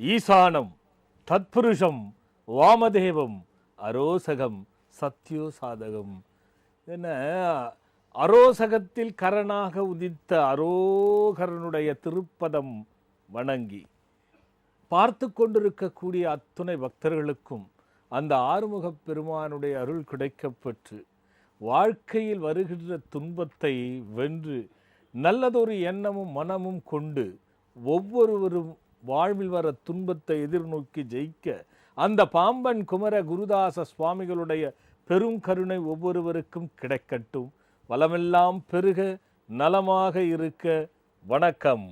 ஈசானம் தத்புருஷம் வாமதேவம் அரோசகம் சத்யோ சாதகம். என்ன அரோசகத்தில் கரனாக உதித்த அரோகரனுடைய திருப்பதம் வணங்கி பார்த்து கொண்டிருக்கக்கூடிய அத்துணை பக்தர்களுக்கும் அந்த ஆறுமுகப் பெருமானுடைய அருள் கிடைக்கப்பெற்று வாழ்க்கையில் வருகின்ற துன்பத்தை வென்று நல்லதொரு எண்ணமும் மனமும் கொண்டு ஒவ்வொருவரும் வாழ்வில் வர துன்பத்தை எதிர்நோக்கி ஜெயிக்க அந்த பாம்பன் குமர குருதாச சுவாமிகளுடைய பெரும் கருணை ஒவ்வொருவருக்கும் கிடைக்கட்டும். வளமெல்லாம் பெருக நலமாக இருக்க. வணக்கம்.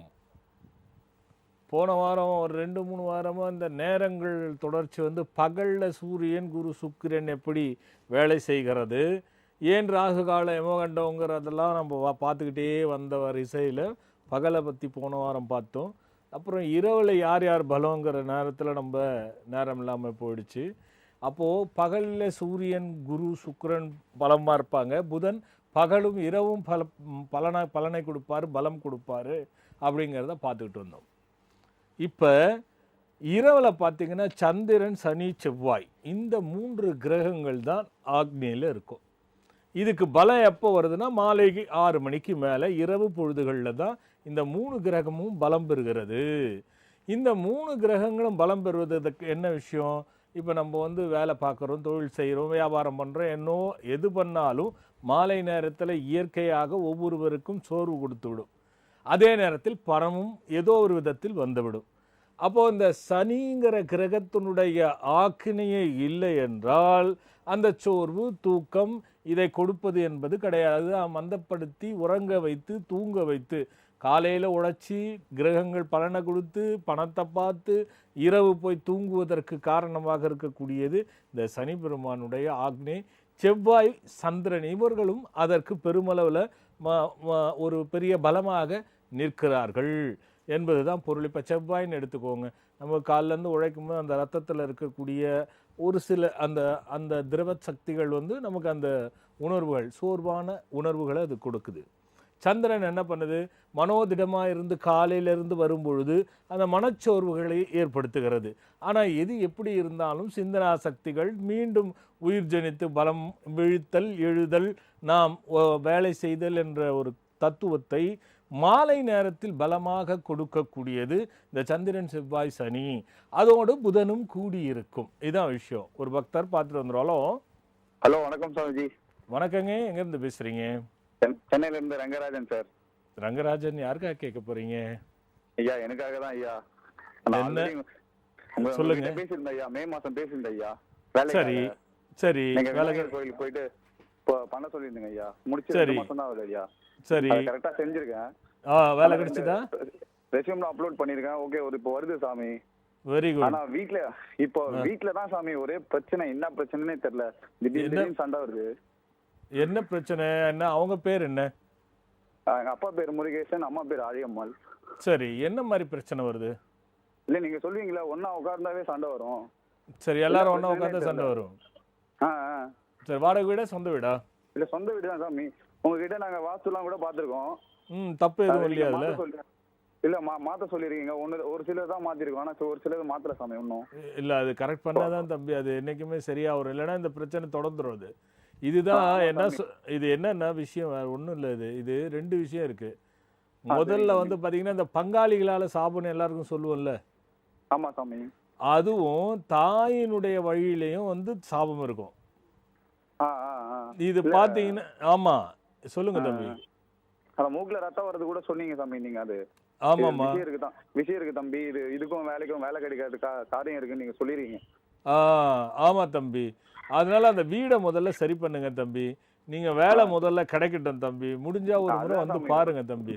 போன வாரம் ஒரு 2-3 வாரமாக இந்த நேரங்கள் தொடர்ச்சி பகலில் சூரியன் குரு சுக்கிரன் எப்படி வேலை செய்கிறது, ஏன் ராகு கால எமகண்டங்கிறதெல்லாம் நம்ம பார்த்துக்கிட்டே வந்த வரிசையில் பகலை பற்றி போன வாரம் பார்த்தோம். அப்புறம் இரவில் யார் யார் பலங்கிற நேரத்தில் நம்ம நேரம் இல்லாமல் போயிடுச்சு. அப்போது பகலில் சூரியன் குரு சுக்கிரன் பலமாக இருப்பாங்க. புதன் பகலும் இரவும் பலனை கொடுப்பார், பலம் கொடுப்பார் அப்படிங்கிறத பார்த்துக்கிட்டு வந்தோம். இப்போ இரவில் பார்த்திங்கன்னா சந்திரன் சனி செவ்வாய் இந்த 3 கிரகங்கள் தான் ஆக்னியில் இருக்கும். இதுக்கு பலம் எப்போ வருதுன்னா மாலைக்கு 6 மணிக்கு மேலே இரவு பொழுதுகளில் தான் இந்த 3 கிரகமும் பலம் பெறுகிறது. இந்த 3 கிரகங்களும் பலம் பெறுவதற்கு என்ன விஷயம்? இப்போ நம்ம வேலை பார்க்குறோம், தொழில் செய்கிறோம், வியாபாரம் பண்ணுறோம், எது பண்ணாலும் மாலை நேரத்தில் இயற்கையாக ஒவ்வொருவருக்கும் சோர்வு கொடுத்து விடும். அதே நேரத்தில் பணமும் ஏதோ ஒரு விதத்தில் வந்துவிடும். அப்போது இந்த சனிங்கிற கிரகத்தினுடைய ஆக்கினையே இல்லை என்றால் அந்த சோர்வு தூக்கம் இதை கொடுப்பது என்பது கிடையாது. மந்தப்படுத்தி உறங்க வைத்து தூங்க வைத்து காலையில் உழைச்சி கிரகங்கள் பலனை கொடுத்து பணத்தை பார்த்து இரவு போய் தூங்குவதற்கு காரணமாக இருக்கக்கூடியது இந்த சனி பெருமானுடைய ஆக்னி. செவ்வாய் சந்திரன் இவர்களும் அதற்கு பெருமளவில் ஒரு பெரிய பலமாக நிற்கிறார்கள் என்பது தான் பொருள். இப்போ செவ்வாயின்னு எடுத்துக்கோங்க, நம்ம காலிலேருந்து உழைக்கும் போது அந்த ரத்தத்தில் இருக்கக்கூடிய ஒரு சில அந்த திரவ சக்திகள் நமக்கு அந்த உணர்வுகள் சோர்வான உணர்வுகளை அது கொடுக்குது. சந்திரன் என்ன பண்ணுது? மனோதிடமாக இருந்து காலையிலிருந்து வரும்பொழுது அந்த மனச்சோர்வுகளை ஏற்படுத்துகிறது. ஆனால் எது எப்படி இருந்தாலும் சிந்தனா சக்திகள் மீண்டும் உயிர் ஜனித்து பலம் விழித்தல் எழுதல் நாம் வேலை செய்தல் என்ற ஒரு தத்துவத்தை மாலை நேரத்தில் பலமாக கொடுக்கக்கூடியது இந்த சந்திரன் செவ்வாய் சனி. அதோடு புதனும் கூடியிருக்கும். இதுதான் விஷயம். ஒரு பக்தர் பார்த்துட்டு வந்துடுவாலும். ஹலோ, வணக்கம் சாமிஜி. வணக்கங்க. எங்கேருந்து பேசுகிறீங்க? சென்னையில இருந்து ரங்கராஜன் சார். ரங்கராஜன், யாருக்காக கேட்க போறீங்க? ஐயா, எனக்காக தான் ஐயா. சொல்லுங்க. பேசியிருந்தேன் ஐயா, மே மாசம் பேசியிருந்தேன் ஐயா. சரி சரி. விநாயகர் கோயிலுக்கு போயிட்டு பண்ண சொல்லியிருந்தேங்க ஐயா. முடிச்சு 2 மாசம் தான் ஆகுது ஐயா. சரி, கரெக்டா செஞ்சிருக்கேன். வேலை கிடைச்சதா? ரெஸ்யூம்ல அப்லோட் பண்ணிருக்கேன். ஓகே, இப்போ வருது சாமி. Very good. ஆனா வீட்ல தான் சாமி ஒரே பிரச்சனை. என்ன பிரச்சனைனே தெரியல. திடீர்னு சண்டை வருது. என்ன பிரச்சனை? என்ன அவங்க பேர் என்ன? எங்க அப்பா பேர் முருகேசன், அம்மா பேர் ஆழியம்மாள். சரி, என்ன மாதிரி பிரச்சனை வருது? இல்ல, நீங்க சொல்லுவீங்களா ஒன்னா உட்கார்ந்தாவே சண்டை வரும். சரி, எல்லாரும் ஒண்ணா உட்கார்ந்தா சண்டை வரும். சரி, வாடகை வீடா சொந்த வீடா? இல்ல, சொந்த வீடு தான் சாமி. உங்ககிட்ட நாங்க வாஸ்துலாம் கூட பாத்துருக்கோம். தப்பு எதுவும் இல்லையா அதுல? இல்ல, மாத்த சொல்லிருக்கீங்க. ஒரு சிலர் தான் மாத்திருக்கோம். ஆனா ஒரு சிலர் மாத்தல சாமி இன்னும். இல்ல, அது கரெக்ட் பண்ணாதான் தம்பி அது என்னைக்குமே சரியா வரும். இல்லைன்னா இந்த பிரச்சனை தொடர்ந்துரும். அது இதுதான் இது என்னன்னா விஷயம் வேற ஒன்றும் இல்லை. இது 2 விஷயம் இருக்கு. முதல்ல பாத்தீங்கன்னா இந்த பங்காளிகளால சாபம் எல்லாருக்கும் சொல்லுவோம்ல. ஆமா சாமி. அதுவும் தாயினுடைய வழியிலையும் சாபம் இருக்கும். இது பாத்தீங்கன்னா ஆமா, சொல்லுங்க தம்பி. மூக்குல ரத்தம் வருது கூட சொன்னீங்க சாமி நீங்க. அது ஆமாமா விஷயம் இருக்கு தம்பி. இதுக்கும் வேலைக்கும் வேலை கிடைக்காது காரியம் இருக்குன்னு நீங்க சொல்லிருக்கீங்க. ஆமா தம்பி. அதனால அந்த வீடை முதல்ல சரி பண்ணுங்க தம்பி. நீங்க வேலை முதல்ல கிடைக்கட்டும் தம்பி. முடிஞ்சா ஒரு முறை பாருங்க தம்பி.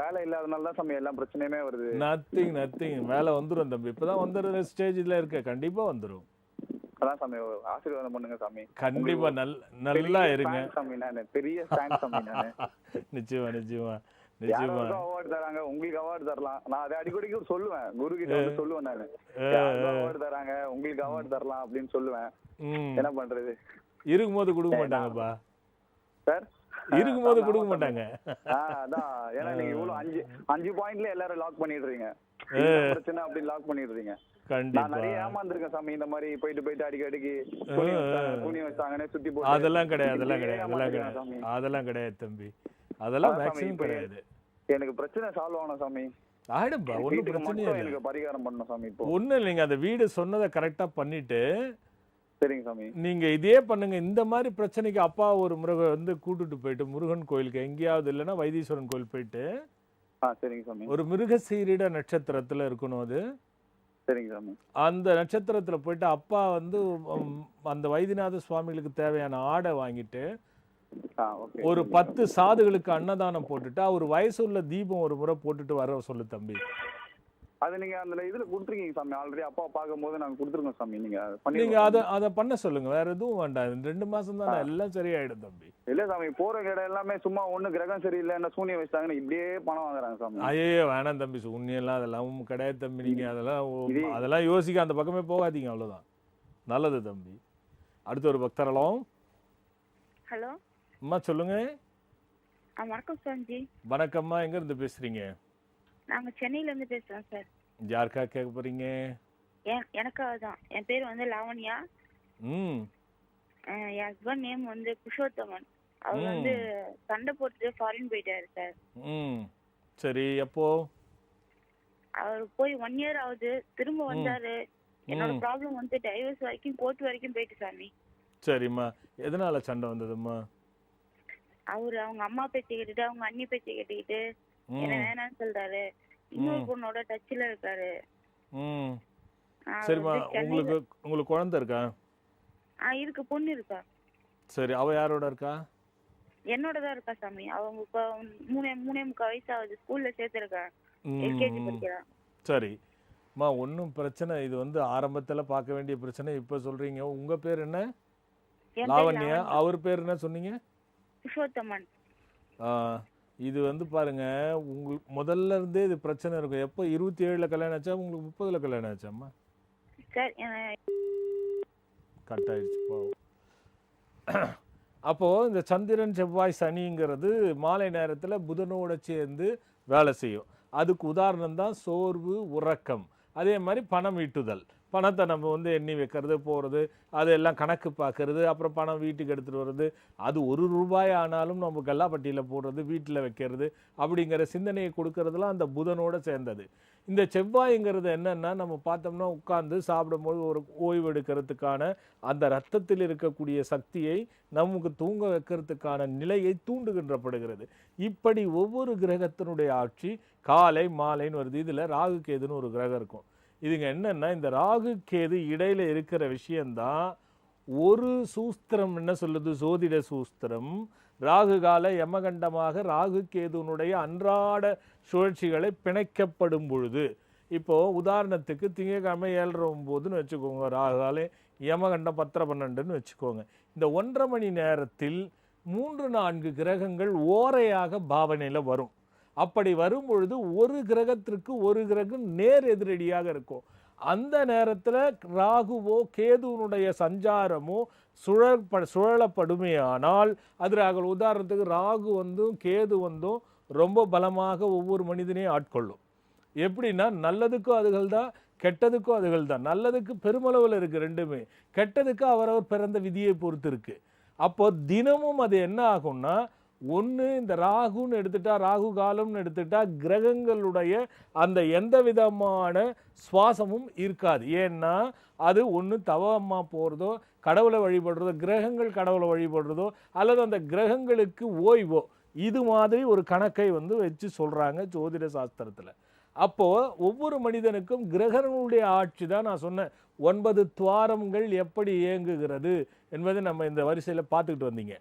வேலை இல்லாதனால தான் சாமி எல்லா பிரச்சனையுமே வருது. நத்திங் வேலை வந்துரும் தம்பி. இப்பதான் வந்துடுற ஸ்டேஜ்ல இருக்க. கண்டிப்பா வந்துரும். அதான் சாமி, ஆசீர்வாதம் பண்ணுங்க சாமி. கண்டிப்பா நல்லா இருங்க சாமி. நான் பெரிய ஃபேன் சாமி. நான் நிச்சயமா அவார்டு தராங்க, உங்களுக்கு அவார்டு தரலாம். நான் அதை அடிக்கடிக்கு சொல்லுவேன், குரு கிட்ட சொல்லுவேன். நானு அவார்டு தராங்க, உங்களுக்கு அவார்டு தரலாம் அப்படின்னு சொல்லுவேன். என்ன பண்றது? இருக்கும்போது கொடுக்க மாட்டாங்கப்பா சார். இருக்கும்போது கொடுக்க மாட்டாங்க. அதான் ஏன்னா நீங்க இவ்வளவு 5 பாயிண்ட்ல எல்லாரும் லாக் பண்ணிடுறீங்க. பிரச்சனை அப்படி லாக் பண்ணிடுறீங்க. நான் நிறைய ஏமாந்துருக்கேன் சாமி. இந்த மாதிரி போயிட்டு அடிக்கடிக்கு துணி வச்சாங்கன்னு சுத்தி போட்டு. அதெல்லாம் கிடையாது தம்பி. அதெல்லாம் மேக்ஸிமம் கிடையாது. எனக்கு பிரச்சனை சால்வ் ஆகணும் சாமி. ஆயிடும்பா, ஒன்றும் பிரச்சனையே இல்லை. எனக்கு பரிகாரம் பண்ணணும் சாமி. இப்போ ஒன்றும் இல்லைங்க, அந்த வீடு சொன்னதை கரெக்டாக பண்ணிட்டு சரிங்க சாமி. நீங்க இதே பண்ணுங்க. இந்த மாதிரி பிரச்சனைக்கு அப்பா ஒரு முறை வந்து கூட்டிட்டு போயிட்டு முருகன் கோயிலுக்கு எங்கேயாவது இல்லைன்னா வைத்தீஸ்வரன் கோயில் போயிட்டு சரிங்க சாமி. ஒரு மிருகசீரிட நட்சத்திரத்துல இருக்கணும் அது. சரிங்க சாமி. அந்த நட்சத்திரத்துல போயிட்டு அப்பா வந்து அந்த வைத்தியநாத சுவாமிகளுக்கு தேவையான ஆடை வாங்கிட்டு ஒரு 10 சாதுகளுக்கு அன்னதானம் போட்டுட்டு அவர் வயசுள்ள தீபம் ஒரு முறை போட்டுட்டு வர சொல்லு தம்பி. அது நீங்க அந்த இதுல கொடுத்துருக்கீங்க சாமி. ஆல்ரெடி அப்பா பார்க்கும்போது நாங்க கொடுத்துருக்கோம் சாமி. நீங்க அதை பண்ண சொல்லுங்க, வேற எதுவும் வேண்டாம். 2 மாசம் தான் எல்லாம் சரியாயிடும் தம்பி. இல்ல சாமி, போற இடம் எல்லாமே சும்மா ஒண்ணு கிரகம் சரியில்லை, என்ன சூனியம் வச்சாங்கன்னு இப்படியே பணம் வாங்குறாங்க சாமி. ஐயோ வேணாம் தம்பி, சூனியம் எல்லாம் அதெல்லாம் கிடையாது தம்பி. நீங்க அதெல்லாம் யோசிக்க அந்த பக்கமே போகாதீங்க, அவ்வளவுதான். நல்லது தம்பி. அடுத்த ஒரு பக்தரலாம். ஹலோ அம்மா சொல்லுங்க. வணக்கம் சார்ஜி. வணக்கம்மா, எங்க இருந்து பேசுறீங்க? நாங்க சென்னையில இருந்து பேசுறோம் சார். யாருக்கா கேட்க போறீங்க? எனக்காக தான். என் பேர் வந்து லாவண்யா. என் ஹஸ்பண்ட் நேம் வந்து புருஷோத்தமன். அவர் வந்து சண்டை போட்டு ஃபாரின் போயிட்டாரு சார். சரி, எப்போ? அவர் போய் 1 இயர் ஆகுது. திரும்ப வந்தாரு. என்னோட ப்ராப்ளம் வந்து டைவர்ஸ் வரைக்கும் கோர்ட் வரைக்கும் போயிட்டு சாமி. சரிம்மா, எதனால சண்டை வந்ததும்மா? அவங்க அம்மா பேச்சை கேட்டுட்டு அவங்க அண்ணி பேச்சை கேட்டுக்கிட்டு என்ன வேணாம்னு சொல்றாரு. இன்னொரு பொண்ணோட டச்ல இருக்காரு. சரிம்மா, உங்களுக்கு குழந்தை இருக்கா? இருக்கு, பொண்ணு இருக்கா. சரி, அவ யாரோட இருக்கா? என்னோட தான் இருக்கா சாமி. அவங்க இப்ப 3.75 வயசு ஆகுது. ஸ்கூல்ல சேர்த்திருக்கா, எல்கேஜி படிக்கிறான். சரிம்மா, ஒன்றும் பிரச்சனை. இது வந்து ஆரம்பத்துல பார்க்க வேண்டிய பிரச்சனை. இப்ப சொல்றீங்க. உங்க பேர் என்ன? லாவண்யா. அவர் பேர் என்ன சொன்னீங்க? புருஷோத்தமன். இது வந்து பாருங்க, உங்களுக்கு முதல்ல இருந்தே இது பிரச்சனை இருக்கும். எப்போ 27ல கல்யாணம் ஆச்சா, உங்களுக்கு 30ல கல்யாணம் ஆச்சாம்மா? கட் ஆயிடுச்சு பாவம். அப்போ இந்த சந்திரன் செவ்வாய் சனிங்கிறது மாலை நேரத்துல புதனோட சேர்ந்து வேலை செய்யும். அதுக்கு உதாரணம் தான் சோர்வு, உறக்கம். அதே மாதிரி பணம் ஈட்டுதல். பணத்தை நம்ம வந்து எண்ணி வைக்கிறது, போகிறது, அதெல்லாம் கணக்கு பார்க்கறது, அப்புறம் பணம் வீட்டுக்கு எடுத்துகிட்டு வர்றது, அது 1 ரூபாய் ஆனாலும் நம்ம கல்லாப்பட்டியில் போடுறது, வீட்டில் வைக்கிறது, அப்படிங்கிற சிந்தனையை கொடுக்கறதுலாம் அந்த புதனோட சேர்ந்தது. இந்த செவ்வாய்ங்கிறது என்னென்னா, நம்ம பார்த்தோம்னா உட்காந்து சாப்பிடும்போது ஒரு ஓய்வு எடுக்கிறதுக்கான அந்த ரத்தத்தில் இருக்கக்கூடிய சக்தியை நமக்கு தூங்க வைக்கிறதுக்கான நிலையை தூண்டுகின்றப்படுகிறது. இப்படி ஒவ்வொரு கிரகத்தினுடைய ஆட்சி காலை மாலைன்னு வருது. இதில் ராகு கேதுன்னு ஒரு கிரகம் இருக்கும். இதுங்க என்னன்னா, இந்த ராகு கேது இடையில இருக்கிற விஷயம்தான் ஒரு சூஸ்திரம் என்ன சொல்லுது, ஜோதிட சூஸ்திரம். ராகு கால யமகண்டமாக ராகு கேதுனுடைய அன்றாட சுழற்சிகளை பிணைக்கப்படும் பொழுது, இப்போ உதாரணத்துக்கு திங்கக்கிழமை 7:09 வச்சுக்கோங்க, ராகு காலை யமகண்டம் 10:12 வச்சுக்கோங்க. இந்த 1.5 மணி நேரத்தில் 3-4 கிரகங்கள் ஓரையாக பாவனையில் வரும். அப்படி வரும் பொழுது ஒரு கிரகத்திற்கு ஒரு கிரகம் நேர் எதிரடியாக இருக்கும். அந்த நேரத்தில் ராகுவோ கேதுவனுடைய சஞ்சாரமோ சுழலப்படுமையானால் அது ராகு. உதாரணத்துக்கு ராகு வந்தும் கேது வந்தும் ரொம்ப பலமாக ஒவ்வொரு மனிதனையும் ஆட்கொள்ளும். எப்படின்னா, நல்லதுக்கும் அதுகள் தான், கெட்டதுக்கும் அதுகள் தான். நல்லதுக்கு பெருமளவில் இருக்குது ரெண்டுமே, கெட்டதுக்கு அவரவர் பிறந்த விதியை பொறுத்து இருக்கு. அப்போ தினமும் அது என்ன ஆகும்னா, ஒன்று இந்த ராகுன்னு எடுத்துட்டா, ராகு காலம்னு எடுத்துட்டா கிரகங்களுடைய அந்த எந்த விதமான சுவாசமும் இருக்காது. ஏன்னா அது ஒன்று தவமா போகிறதோ, கடவுளை வழிபடுறதோ, கிரகங்கள் கடவுளை வழிபடுறதோ, அல்லது அந்த கிரகங்களுக்கு ஓய்வோ, இது மாதிரி ஒரு கணக்கை வந்து வச்சு சொல்கிறாங்க ஜோதிட சாஸ்திரத்தில். அப்போது ஒவ்வொரு மனிதனுக்கும் கிரகங்களுடைய ஆட்சி தான் நான் சொன்னேன். 9 துவாரங்கள் எப்படி இயங்குகிறது என்பதை நம்ம இந்த வரிசையில் பார்த்துக்கிட்டு வந்தீங்க.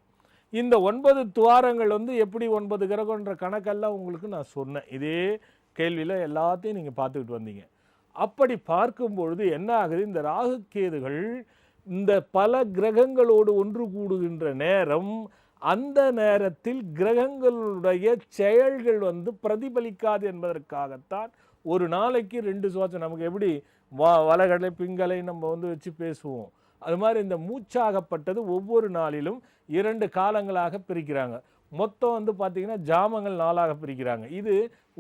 இந்த 9 துவாரங்கள் வந்து எப்படி 9 கிரகன்ற கணக்கெல்லாம் உங்களுக்கு நான் சொன்னேன். இதே கேள்வியில் எல்லாத்தையும் நீங்கள் பார்த்துக்கிட்டு வந்தீங்க. அப்படி பார்க்கும்பொழுது என்ன ஆகுது, இந்த ராகு கேதுகள் இந்த பல கிரகங்களோடு ஒன்று கூடுகின்ற நேரம், அந்த நேரத்தில் கிரகங்களுடைய செயல்கள் வந்து பிரதிபலிக்காது என்பதற்காகத்தான் ஒரு நாளைக்கு 2 சுவாசம். நமக்கு எப்படி வலகடலை பிங்கலை நம்ம வந்து வச்சு பேசுவோம், அது மாதிரி இந்த மூச்சாகப்பட்டது ஒவ்வொரு நாளிலும் 2 காலங்களாக பிரிக்கிறாங்க. மொத்தம் வந்து பார்த்தீங்கன்னா ஜாமங்கள் 4ஆக பிரிக்கிறாங்க. இது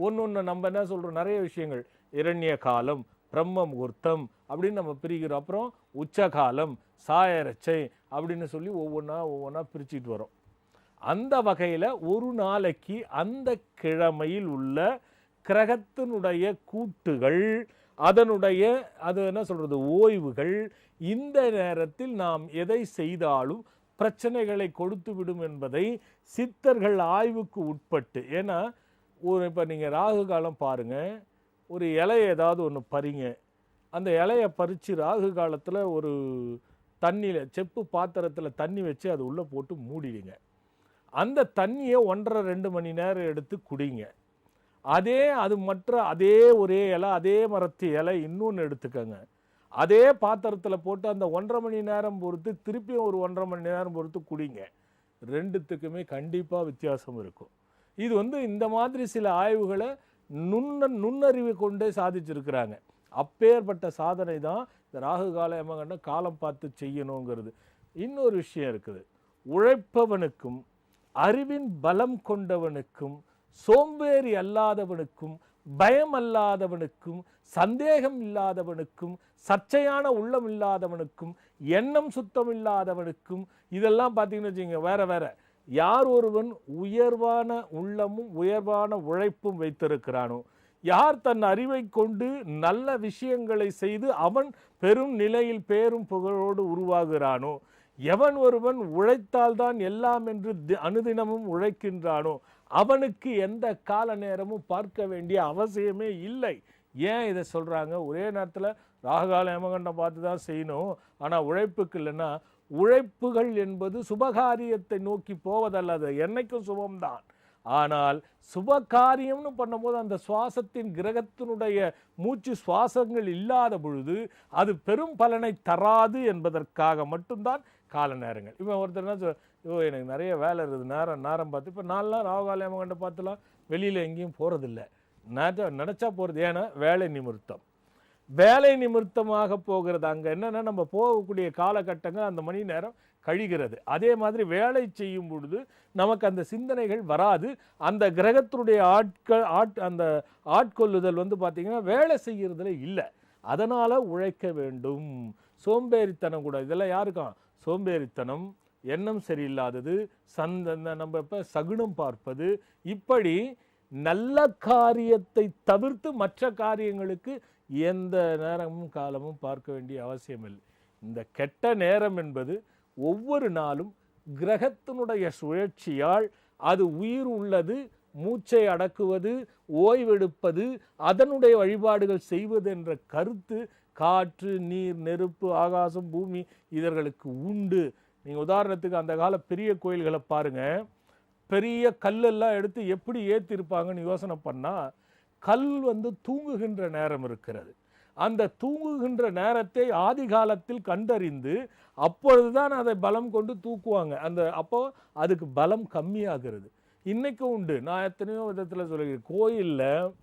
ஒன்று நம்ம என்ன சொல்கிறோம், நிறைய விஷயங்கள் இரண்ய காலம், பிரம்ம முகூர்த்தம் அப்படின்னு நம்ம பிரிக்கிறோம். அப்புறம் உச்சகாலம், சாயரட்சை அப்படின்னு சொல்லி ஒவ்வொன்றா பிரிச்சுட்டு வரோம். அந்த வகையில் ஒரு நாளைக்கு அந்த கிழமையில் உள்ள கிரகத்தினுடைய கூட்டுகள், அதனுடைய அது என்ன சொல்கிறது ஓய்வுகள், இந்த நேரத்தில் நாம் எதை செய்தாலும் பிரச்சனைகளை கொடுத்து விடும் என்பதை சித்தர்கள் ஆய்வுக்கு உட்பட்டு, ஏன்னா இப்போ நீங்கள் ராகு காலம் பாருங்கள், ஒரு இலையை ஏதாவது ஒன்று பறிங்க, அந்த இலையை பறித்து ராகு காலத்தில் ஒரு தண்ணியில் செப்பு பாத்திரத்தில் தண்ணி வச்சு அது உள்ளே போட்டு மூடிடுங்க. அந்த தண்ணியை 1.5-2 மணி நேரம் எடுத்து குடிங்க. அதே ஒரே இலை, அதே மரத்து இலை இன்னொன்று எடுத்துக்கோங்க. அதே பாத்திரத்தில் போட்டு அந்த 1.5 மணி நேரம் பொறுத்து திருப்பியும் ஒரு 1.5 மணி நேரம் பொறுத்து குடிங்க. ரெண்டுத்துக்குமே கண்டிப்பாக வித்தியாசம் இருக்கும். இது இந்த மாதிரி சில ஆய்வுகளை நுண்ணறிவு கொண்டே சாதிச்சிருக்கிறாங்க. அப்பேற்பட்ட சாதனை தான் இந்த ராகு கால யமகண்டம் காலம் பார்த்து செய்யணுங்கிறது. இன்னொரு விஷயம் இருக்குது, உழைப்பவனுக்கும் அறிவின் பலம் கொண்டவனுக்கும் சோம்பேறி அல்லாதவனுக்கும் பயம் அல்லாதவனுக்கும் சந்தேகம் இல்லாதவனுக்கும் சர்ச்சையான உள்ளம் இல்லாதவனுக்கும் எண்ணம் சுத்தம் இல்லாதவனுக்கும் இதெல்லாம் பார்த்தீங்கன்னு வச்சுங்க, வேற வேற யார் ஒருவன் உயர்வான உள்ளமும் உயர்வான உழைப்பும் வைத்திருக்கிறானோ, யார் தன் அறிவை கொண்டு நல்ல விஷயங்களை செய்து அவன் பெரும் நிலையில் பேரும் புகழோடு உருவாகிறானோ, எவன் ஒருவன் உழைத்தால்தான் எல்லாம் என்று அனுதினமும் உழைக்கின்றானோ அவனுக்கு எந்த கால நேரமும் பார்க்க வேண்டிய அவசியமே இல்லை. ஏன் இதை சொல்கிறாங்க? ஒரே நேரத்தில் ராகுகால யமகண்டம் பார்த்து தான் செய்யணும், ஆனால் உழைப்புக்கு இல்லைன்னா, உழைப்புகள் என்பது சுபகாரியத்தை நோக்கி போவதல்லது, என்னைக்கும் சுபம்தான். ஆனால் சுபகாரியம்னு பண்ணும்போது அந்த சுவாசத்தின் கிரகத்தினுடைய மூச்சு சுவாசங்கள் இல்லாத பொழுது அது பெரும் பலனை தராது என்பதற்காக மட்டும்தான் கால நேரங்கள். இப்போ ஒருத்தர் என்ன சொல், எனக்கு நிறைய வேலை இருக்குது, நேரம் பார்த்து இப்போ 4 நாள் ராகுகால யமகண்டம் பார்த்துலாம் வெளியில் எங்கேயும் போகிறதில்ல, நினச்சா போகிறது. ஏன்னா வேலை நிமித்தமாக போகிறது. அங்கே என்னென்னா நம்ம போகக்கூடிய காலகட்டங்கள் அந்த மணி நேரம் கழிகிறது. அதே மாதிரி வேலை செய்யும் பொழுது நமக்கு அந்த சிந்தனைகள் வராது. அந்த கிரகத்தினுடைய அந்த ஆட்கொள்ளுதல் பார்த்திங்கன்னா வேலை செய்கிறதுல இல்லை. அதனால் உழைக்க வேண்டும். சோம்பேறித்தனம் கூட, இதெல்லாம் யாருக்கும் சோம்பேறித்தனம், எண்ணம் சரியில்லாதது, நம்ம இப்போ சகுனம் பார்ப்பது, இப்படி நல்ல காரியத்தை தவிர்த்து மற்ற காரியங்களுக்கு எந்த நேரமும் காலமும் பார்க்க வேண்டிய அவசியம் இல்லை. இந்த கெட்ட நேரம் என்பது ஒவ்வொரு நாளும் கிரகத்தினுடைய சுழற்சியால் அது உயிர் உள்ளது, மூச்சை அடக்குவது, ஓய்வெடுப்பது, அதனுடைய வழிபாடுகள் செய்வது என்ற கருத்து காற்று, நீர், நெருப்பு, ஆகாசம், பூமி இதர்களுக்கு உண்டு. நீங்கள் உதாரணத்துக்கு அந்த கால பெரிய கோயில்களை பாருங்கள், பெரிய கல்லெல்லாம் எடுத்து எப்படி ஏற்றிருப்பாங்கன்னு யோசனை பண்ணால், கல் தூங்குகின்ற நேரம் இருக்கிறது. அந்த தூங்குகின்ற நேரத்தை ஆதி காலத்தில் கண்டறிந்து அப்பொழுதுதான் அதை பலம் கொண்டு தூக்குவாங்க. அப்போ அதுக்கு பலம் கம்மியாகிறது. இன்றைக்கும் உண்டு. நான் எத்தனையோ விதத்தில் சொல்லுகிறேன். கோயிலில்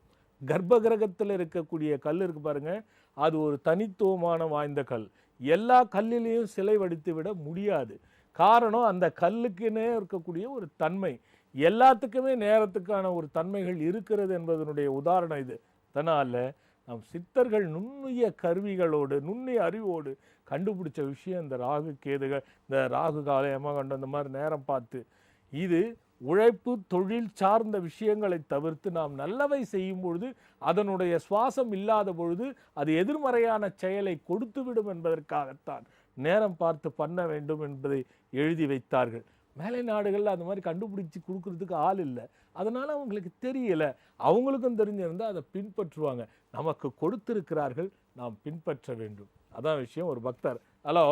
கர்ப்ப கிரகத்தில் இருக்கக்கூடிய கல் இருக்கு பாருங்க, அது ஒரு தனித்துவமான வாய்ந்த கல். எல்லா கல்லிலையும் சிலை வடித்து விட முடியாது. காரணம், அந்த கல்லுக்குன்னே இருக்கக்கூடிய ஒரு தன்மை, எல்லாத்துக்குமே நேரத்துக்கான ஒரு தன்மைகள் இருக்கிறது என்பதனுடைய உதாரணம் இது. அதனால் நம் சித்தர்கள் நுண்ணிய கருவிகளோடு நுண்ணிய அறிவோடு கண்டுபிடிச்ச விஷயம் இந்த ராகு கேதுகள், இந்த ராகு கால யமகண்டம், இந்த மாதிரி நேரம் பார்த்து, இது உழைப்பு தொழில் சார்ந்த விஷயங்களை தவிர்த்து நாம் நல்லவை செய்யும் பொழுது அதனுடைய சுவாசம் இல்லாத பொழுது அது எதிர்மறையான செயலை கொடுத்துவிடும் என்பதற்காகத்தான் நேரம் பார்த்து பண்ண வேண்டும் என்பதை எழுதி வைத்தார்கள். மேலை நாடுகளில் அந்த மாதிரி கண்டுபிடிச்சி கொடுக்கறதுக்கு ஆள் இல்லை. அதனால் அவங்களுக்கு தெரியலை. அவங்களுக்கும் தெரிஞ்சிருந்தால் அதை பின்பற்றுவாங்க. நமக்கு கொடுத்திருக்கிறார்கள், நாம் பின்பற்ற வேண்டும். அதான் விஷயம். ஒரு பக்தர். ஹலோ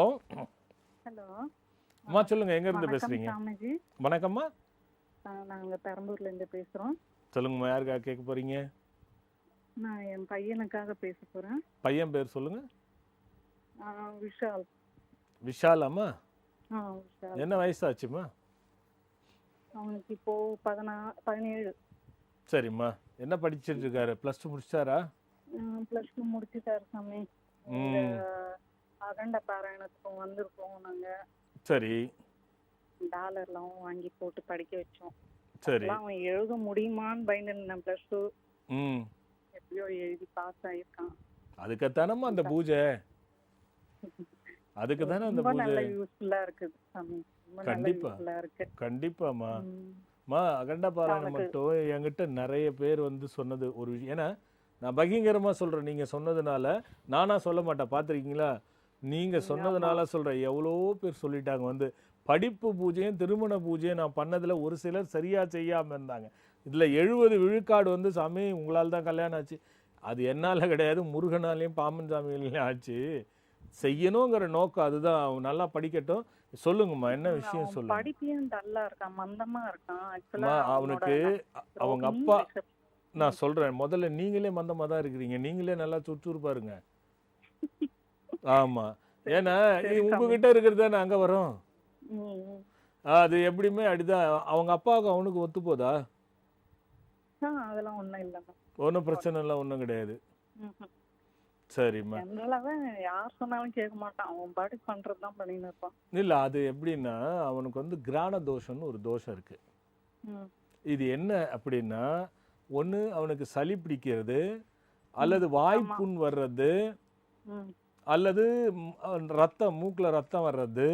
அம்மா, சொல்லுங்க, எங்க இருந்து பேசுறீங்க? வணக்கம்மா, நாங்க பெரம்பூர்ல இருந்து பேசுறோம். சொல்லுங்கம்மா, யாருக்காக கேட்க போறீங்க? நான் என் பையனுக்காக பேச போறேன். பையன் பேர் சொல்லுங்க. விஷால். விஷாலாம்மா? விஷால். என்ன வயசாச்சுமா? அவனுக்கு இப்போ 17. சரிம்மா, என்ன படிச்சிட்டு இருக்காரு? +2 முடிச்சாரா? +2 முடிச்சுட்டாரு சாமி. அகண்ட பாராயணத்துக்கும் வந்திருக்கோம் நாங்க. சரி. டாலர்லாம் வாங்கி போட்டு படிக்க வச்சோம். சரி. அதெல்லாம் அவன் எழுத முடியுமான்னு பயந்துருந்தேன். +2 ம். எப்படியோ எழுதி பாஸ் ஆயிருக்கான். அதுக்குத்தானம்மா அந்த பூஜை. அதுக்கு தானே அந்த ரொம்ப பூஜை. நல்ல யூஸ்ஃபுல்லா இருக்குது சாமி. ரொம்ப நல்ல கண்டிப்பா. யூஸ்ஃபுல்லா இருக்கு. கண்டிப்பாம்மா. ம். அகண்ட பாராயணம் அவனுக்கு மட்டும் என்கிட்ட நிறைய பேர் வந்து சொன்னது ஒரு விஷயம். ஏன்னா நான் பகிங்கரமா சொல்றேன், நீங்க சொன்னதுனால. நானா சொல்ல மாட்டேன், பார்த்துருக்கீங்களா? நீங்க ஆமா. சொன்னதுனால சொல்றேன். எவ்வளோ பேர் சொல்லிட்டாங்க வந்து படிப்பு பூஜையும் திருமண பூஜையும் நான் பண்ணதுல ஒரு சிலர் சரியா செய்யாம இருந்தாங்க. இதுல 70 விழுக்காடு வந்து சாமி உங்களால் தான் கல்யாணம் ஆச்சு. அது என்னால கிடையாது, முருகனாலையும் பாம்பன் சாமிகளையும் ஆச்சு. செய்யணுங்கிற நோக்கம் அதுதான். அவன் நல்லா படிக்கட்டும். சொல்லுங்கம்மா, என்ன விஷயம் அவன் சொல்லுங்க. படிப்புலயும் டல்லா இருக்கான். மந்தமா இருக்கான். ஆக்சுவலா அம்மா, அவனோட அவனுக்கு அவங்க ரொம்ப அப்பா, ரிசப்ட் நான் சொல்றேன், முதல்ல நீங்களே மந்தமா தான் இருக்கிறீங்க. நீங்களே நல்லா சுறுசுறுப்பா இருங்க. ஆமா. சரி ஏன்னா சரி சாமி. உங்ககிட்ட இருக்கிறது தானே அங்க வரும். ம், ம். அது எப்படியுமே அப்படிதான். அவங்க அப்பாவுக்கு அவனுக்கு ஒத்து போதா? அதெல்லாம் ஒண்ணும் இல்லைம்மா. ஒன்றும் பிரச்சனை இல்லை, ஒன்றும் கிடையாது. ம்ஹும். சரிம்மா. ஜெனரலாவே யார் சொன்னாலும் கேட்க மாட்டான். அவன் பாட்டுக்கு பண்றதுதான் பண்ணின்னு இருப்பான். இல்லை, அது எப்படின்னா அவனுக்கு வந்து கிரான தோஷம்னு ஒரு தோஷம் இருக்கு. ம், இது என்ன அப்படின்னா, ஒன்று அவனுக்கு சளி பிடிக்கிறது, ம். அல்லது ஆமா. வாய்ப்புண் வர்றது, ம், அல்லது ரத்தம் மூக்கில் ரத்தம் வர்றது,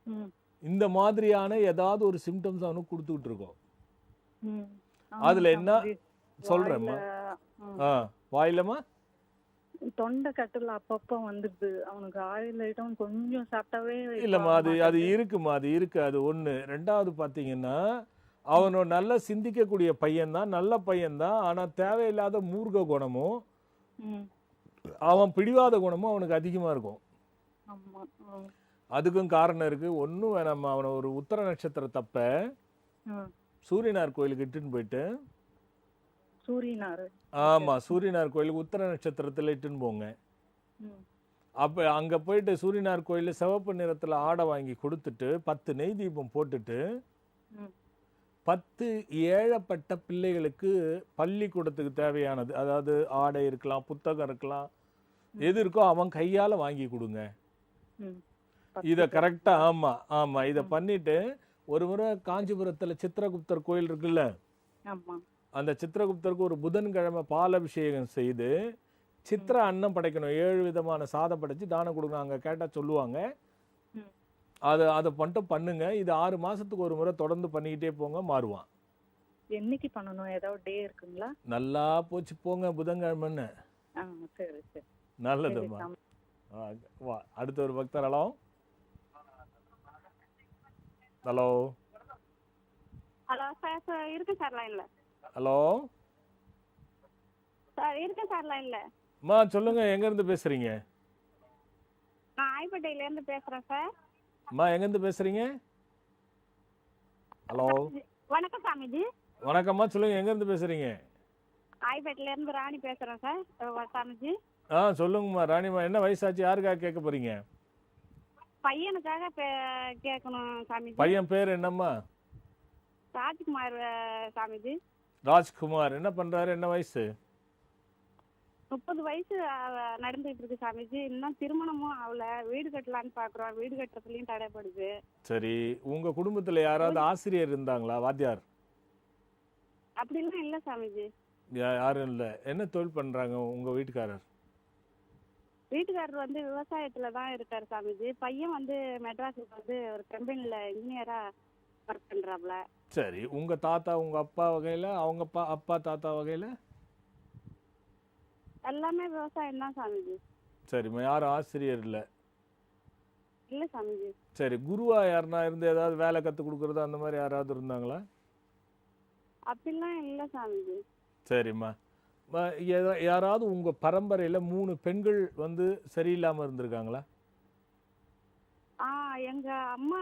ம், இந்த மாதிரியான ஏதாவது ஒரு சிம்டம்ஸ் அவனுக்கு கொடுத்துக்கிட்டு இருக்கோம். ம். அதுல ஆமா என்ன சாமிஜி. வாயில சொல்றேம்மா. ம், ஆ வாயிலம்மா. தொண்டை கட்டுல அப்பப்போ வந்துடுது. அவனுக்கு ஆயில் ஐட்டம் கொஞ்சம் சாப்பிட்டாவே இல்லைம்மா, போக அது அது மாட்டேங்குது. இருக்குமா, அது இருக்கு. அது ஒன்று. ரெண்டாவது பார்த்தீங்கன்னா, அவனோட நல்லா சிந்திக்கக்கூடிய பையன்தான், நல்ல பையன்தான். ஆனால் தேவையில்லாத மூர்க்க குணமும் ம், அவன் பிடிவாத குணமும் அவனுக்கு அதிகமாக இருக்கும். ஆமா. ம், அதுக்கும் காரணம் இருக்கு. ஒன்றும் வேணாம்மா, அவனை ஒரு உத்தர நட்சத்திர தப்ப ம். சூரியனார் கோயிலுக்கு இட்டுன்னு போயிட்டு, சூரியனாரு. ஓகே. ஆமாம், சூரியனார் கோயிலுக்கு உத்தர நட்சத்திரத்தில் இட்டுன்னு போங்க. ம், அப்போ அங்கே போயிட்டு சூரியனார் கோயிலில் சிவப்பு நிறத்தில் ஆடை வாங்கி கொடுத்துட்டு 10 நெய் தீபம் போட்டுட்டு, ம், 10 ஏழப்பட்ட பிள்ளைகளுக்கு பள்ளிக்கூடத்துக்கு தேவையானது, அதாவது ஆடை இருக்கலாம், புத்தகம் இருக்கலாம், ம், எது இருக்கோ அவன் கையால் வாங்கி கொடுங்க. ம். இதை 10 கரெக்டாக, பேருக்குங்களா? ஆமாம் ஆமாம், இதை ம், பண்ணிட்டு ஒரு முறை காஞ்சிபுரத்தில் சித்திரகுப்தர் கோயில் இருக்குல்ல, ஆமா. அந்த சித்திரகுப்தருக்கு ஒரு புதன்கிழமை பால் அபிஷேகம் செய்து ம், சித்திர அன்னம் படைக்கணும். 7 விதமான சாதம் படைச்சு தானம் கொடுக்கணும். அங்கே கேட்டால் சொல்லுவாங்க. ம். அதை மட்டும் பண்ணுங்க. இது 6 மாசத்துக்கு ஒரு முறை தொடர்ந்து பண்ணிக்கிட்டே போங்க, மாறுவான். என்னைக்கு பண்ணணும்? ஏதாவது டே இருக்குங்களா? நல்லா போச்சு போங்க புதன்கிழமைன்னு. ஆ, சரி சரி. சரி நல்லதும்மா. சாமி. வா, அடுத்த ஒரு பக்தர். Hello hello hello sir. Sir இருக்கு சார் லைன்ல. ஹலோ சார் இருக்கு சார் லைன்ல. அம்மா, சொல்லுங்க, எங்கேருந்து பேசுறீங்க? நான் ஆய்பேட்டையில இருந்து பேசுறேன் சார். அம்மா, எங்கேருந்து பேசுறீங்க? ஹலோ வணக்கம் சாமிஜி. வணக்கம்மா, சொல்லுங்க, எங்கேருந்து பேசுறீங்க? ஆய்பேட்டையில இருந்து ராணி பேசுறேன் சார். சாமிஜி, சொல்லுங்கம்மா ராணிம்மா, என்ன வயசாச்சு? யாருக்காக கேட்க போறீங்க? பையனுக்காக கேட்கணும் சாமிஜி. பையன் பேர் என்னம்மா? ராஜ்குமார் சாமிஜி. ராஜ்குமார். என்ன பண்றாரு? என்ன வயசு? 30 வயசு நடந்துட்டு இருக்கு சாமிஜி. இன்னும் திருமணமும் அவள. வீடு கட்டலான்னு பாக்குறோம். வீடு கட்டுறதுலயும் தடைப்படுது. சரி, உங்க குடும்பத்துல யாராவது ஆசிரியர் இருந்தாங்களா, வாத்தியார்? அப்படிலாம் இல்ல சாமிஜி. யாரும் இல்லை. என்ன தொழில் பண்றாங்க உங்க வீட்டுக்காரர்? வீட்டுக்காரர் வந்து விவசாயத்துல தான் இருக்காரு சாமிஜி. பையன் வந்து மெட்ராஸுக்கு வந்து ஒரு கம்பெனில இன்ஜினியரா ஒர்க் பண்றாப்ல. சரி, உங்க தாத்தா உங்க அப்பா வகையில, அவங்க அப்பா தாத்தா வகையில? எல்லாமே விவசாயம் தான் சாமிஜி. சரிம்மா, யாரும் ஆசிரியர் இல்லை. இல்ல சாமிஜி. சரி, குருவா யாருன்னா இருந்து ஏதாவது வேலை கற்றுக் கொடுக்குறது அந்த மாதிரி யாராவது இருந்தாங்களா? அப்படிலாம் இல்ல சாமிஜி. சரிம்மா. யாராவது உங்க பரம்பரையில 3 பெண்கள் வந்து சரியில்லாம இருந்திருக்காங்களா? எங்க அம்மா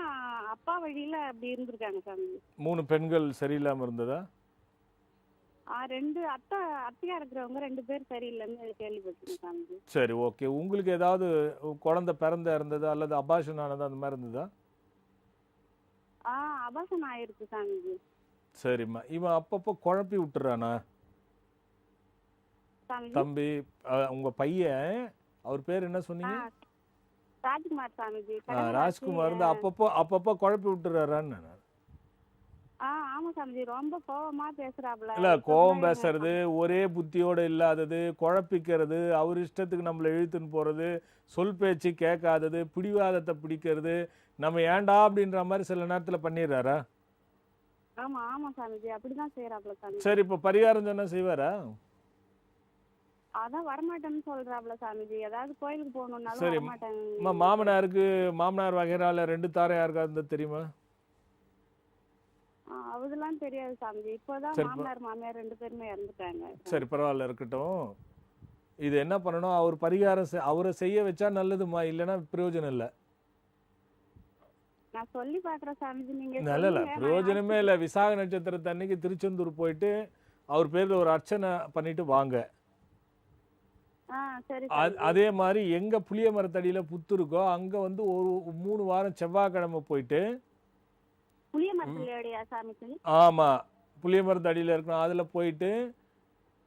அப்பா வழியில அப்படி இருந்திருக்காங்க சாமிஜி. 3 பெண்கள் சரியில்லாம இருந்ததா? 2 அத்தையா இருக்கிறவங்க 2 பேர் சரியில்லைன்னு கேள்விப்பட்டிருக்கேன் சாமிஜி. சரி, ஓகே. உங்களுக்கு ஏதாவது குழந்தை பிறந்த இருந்ததா அல்லது அபாஷன் ஆனதா அந்த மாதிரி இருந்ததா? அபாசம் ஆயிருக்கு சாமிஜி. சரிம்மா. இவன் அப்பப்போ குழப்பி விட்டுறானா சாமிஜி. தம்பி? உங்க பையன், அவர் பேர் என்ன சொன்னீங்க? ராஜ்குமார் சாமிஜி. ராஜ்குமார் வந்து அப்பப்போ குழப்பி விட்டுறாரான்னு. ஆமா சாமிஜி, ரொம்ப கோவமா பேசுறாப்புல. இல்லை, இப்பதான் கோபம் எங்க பேசுறது, ஒரே புத்தியோடு இல்லாதது, குழப்பிக்கிறது, அவர் இஷ்டத்துக்கு நம்மளை இழுத்துன்னு போகிறது, சொல் பேச்சு கேட்காதது, பிடிவாதத்தை பிடிக்கிறது, நம்ம ஏன்டா அப்படின்ற மாதிரி சில நேரத்தில் பண்ணிடுறாரா? ஆமா ஆமா சாமிஜி, அப்படிதான் செய்யறாப்புல சாமிஜி. சரி, இப்போ பரிகாரம் சொன்னா செய்வாரா? அதான் வரமாட்டேன்னு சொல்றாப்புல சாமிஜி. ஏதாவது கோயிலுக்கு போகணும்னாலும் சரி, வரமாட்டேன். மாமனார் வகைரால 2 தாரம் யாருக்கா இருந்தா தெரியுமா? அதெல்லாம் தெரியாது சாமிஜி. இப்போதான் சரி, மாமனார் மாமியார் 2 பேருமே இறந்துட்டாங்க. சரி, பரவாயில்ல, இருக்கட்டும். இது என்ன பண்ணணும், அவர் பரிகாரம் அவரை செய்ய வச்சா நல்லதுமா, இல்லைன்னா பிரயோஜனம் இல்லை. நான் சொல்லி பாக்குறேன் சாமிஜி, நீங்க நல்ல சொல்லுங்க. நான் பிரயோஜனமே இல்லை. விசாக நட்சத்திரத்து அன்னைக்கு திருச்செந்தூர் போயிட்டு அவர் பேரில் ஒரு அர்ச்சனை பண்ணிட்டு வாங்க. சரி சாமிஜி. அதே மாதிரி எங்க புளிய மரத்தடியில் புத்து இருக்கோ அங்கே வந்து ஒரு 3 வாரம் செவ்வாய்க்கிழமை போயிட்டு. புளிய மரத்துலயா சாமிஜி? ஆமாம், புளிய மரத்தடியில் இருக்கணும். அதில் போயிட்டு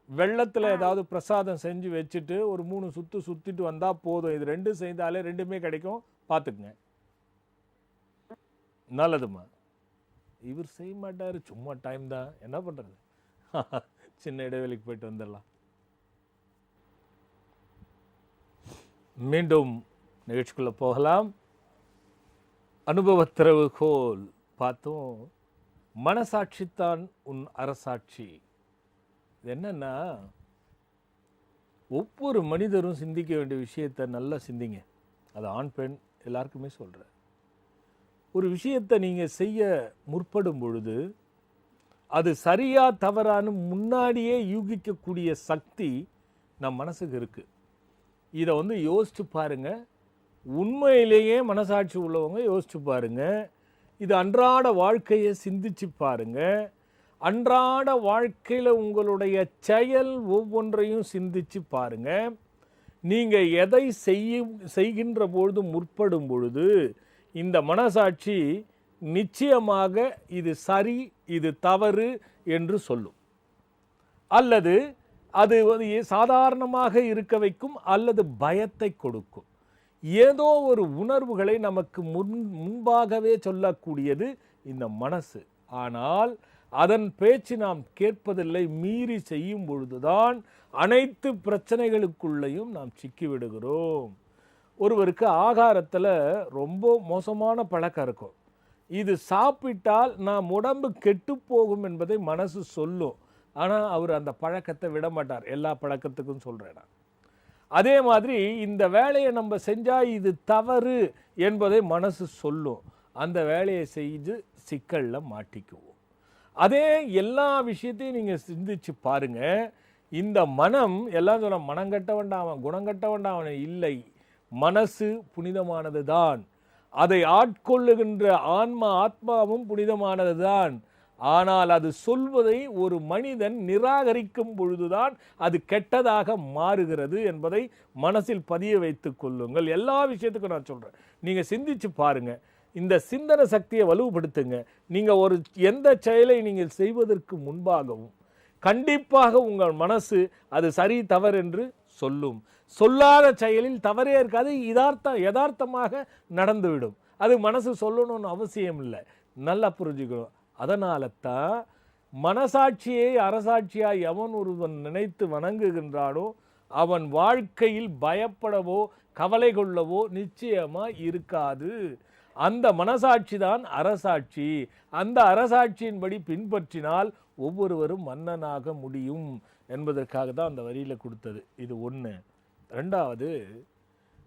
வெள்ளத்தில் ஏதாவது பிரசாதம் செஞ்சு வச்சுட்டு ஒரு 3 சுற்று சுற்றிட்டு வந்தால் போதும். இது 2 செய்தாலே 2மே கிடைக்கும். பார்த்துக்குங்க, நல்லதுமா. இவர் செய்ய மாட்டார், சும்மா டைம் தான், என்ன பண்ணுறது. சின்ன இடைவெளிக்கு போயிட்டு வந்துடலாம். மீண்டும் நிகழ்ச்சிக்குள்ளே போகலாம். அனுபவத்திறவுகோல் பார்த்தோம். மனசாட்சித்தான் உன் அரசாட்சி. இது என்னன்னா, ஒவ்வொரு மனிதரும் சிந்திக்க வேண்டிய விஷயத்தை நல்லா சிந்திங்க. அது ஆண் பெண் எல்லாருக்குமே சொல்கிறேன். ஒரு விஷயத்தை நீங்கள் செய்ய முற்படும் பொழுது அது சரியா தவறான்னு முன்னாடியே யூகிக்கக்கூடிய சக்தி நம் மனசுக்கு இருக்குது. இதை வந்து யோசிச்சு பாருங்க. உண்மையிலேயே மனசாட்சி உள்ளவங்க யோசிச்சு பாருங்க. இது அன்றாட வாழ்க்கையை சிந்திச்சு பாருங்க. அன்றாட வாழ்க்கையில் உங்களுடைய செயல் ஒவ்வொன்றையும் சிந்திச்சு பாருங்க. நீங்கள் எதை செய்கின்ற பொழுது முற்படும் பொழுது இந்த மனசாட்சி நிச்சயமாக இது சரி இது தவறு என்று சொல்லும். அல்லது அது சாதாரணமாக இருக்க வைக்கும், அல்லது பயத்தை கொடுக்கும். ஏதோ ஒரு உணர்வுகளை நமக்கு முன்பாகவே சொல்லக்கூடியது இந்த மனசு. ஆனால் அதன் பேச்சு நாம் கேட்பதில்லை. மீறி செய்யும் பொழுதுதான் அனைத்து பிரச்சனைகளுக்குள்ளேயும் நாம் சிக்கிவிடுகிறோம். ஒருவருக்கு ஆகாரத்தில் ரொம்ப மோசமான பழக்கம் இருக்கும். இது சாப்பிட்டால் நாம் உடம்பு கெட்டு போகும் என்பதை மனசு சொல்லும். ஆனால் அவர் அந்த பழக்கத்தை விட மாட்டார். எல்லா பழக்கத்துக்கும் சொல்கிறேன். அதே மாதிரி இந்த வேலையை நம்ம செஞ்சால் இது தவறு என்பதை மனசு சொல்லும். அந்த வேலையை செய்து சிக்கலில் மாட்டிக்குவோம். அதே எல்லா விஷயத்தையும் நீங்கள் சிந்திச்சு பாருங்கள். இந்த மனம் எல்லாம் சொல்ல, மனம் கட்ட வேண்டாம், அவன் குணம் கட்ட வேண்டாம், அவன் இல்லை. மனசு புனிதமானது தான். அதை ஆட்கொள்ளுகின்ற ஆத்மாவும் புனிதமானது தான். ஆனால் அது சொல்வதை ஒரு மனிதன் நிராகரிக்கும் பொழுதுதான் அது கெட்டதாக மாறுகிறது என்பதை மனசில் பதிய வைத்துக் கொள்ளுங்கள். எல்லா விஷயத்துக்கும் நான் சொல்கிறேன், நீங்கள் சிந்திச்சு பாருங்கள். இந்த சிந்தனை சக்தியை வலுப்படுத்துங்க. நீங்கள் ஒரு எந்த செயலை நீங்கள் செய்வதற்கு முன்பாகவும் கண்டிப்பாக உங்கள் மனசு அது சரி தவறு என்று சொல்லும். சொல்லாத செயலில் தவறே இருக்காது, யதார்த்தமாக நடந்துவிடும். அது மனசு சொல்லணும்னு அவசியம் இல்லை. நல்லா புரிஞ்சுக்கணும். அதனால தான் மனசாட்சியை அரசாட்சியாய் எவன் ஒருவன் நினைத்து வணங்குகின்றானோ அவன் வாழ்க்கையில் பயப்படவோ கவலை கொள்ளவோ நிச்சயமாக இருக்காது. அந்த மனசாட்சி தான் அரசாட்சி. அந்த அரசாட்சியின்படி பின்பற்றினால் ஒவ்வொருவரும் மன்னனாக முடியும் என்பதற்காக தான் அந்த வரியில் கொடுத்தது. இது ஒன்று. ரெண்டாவது,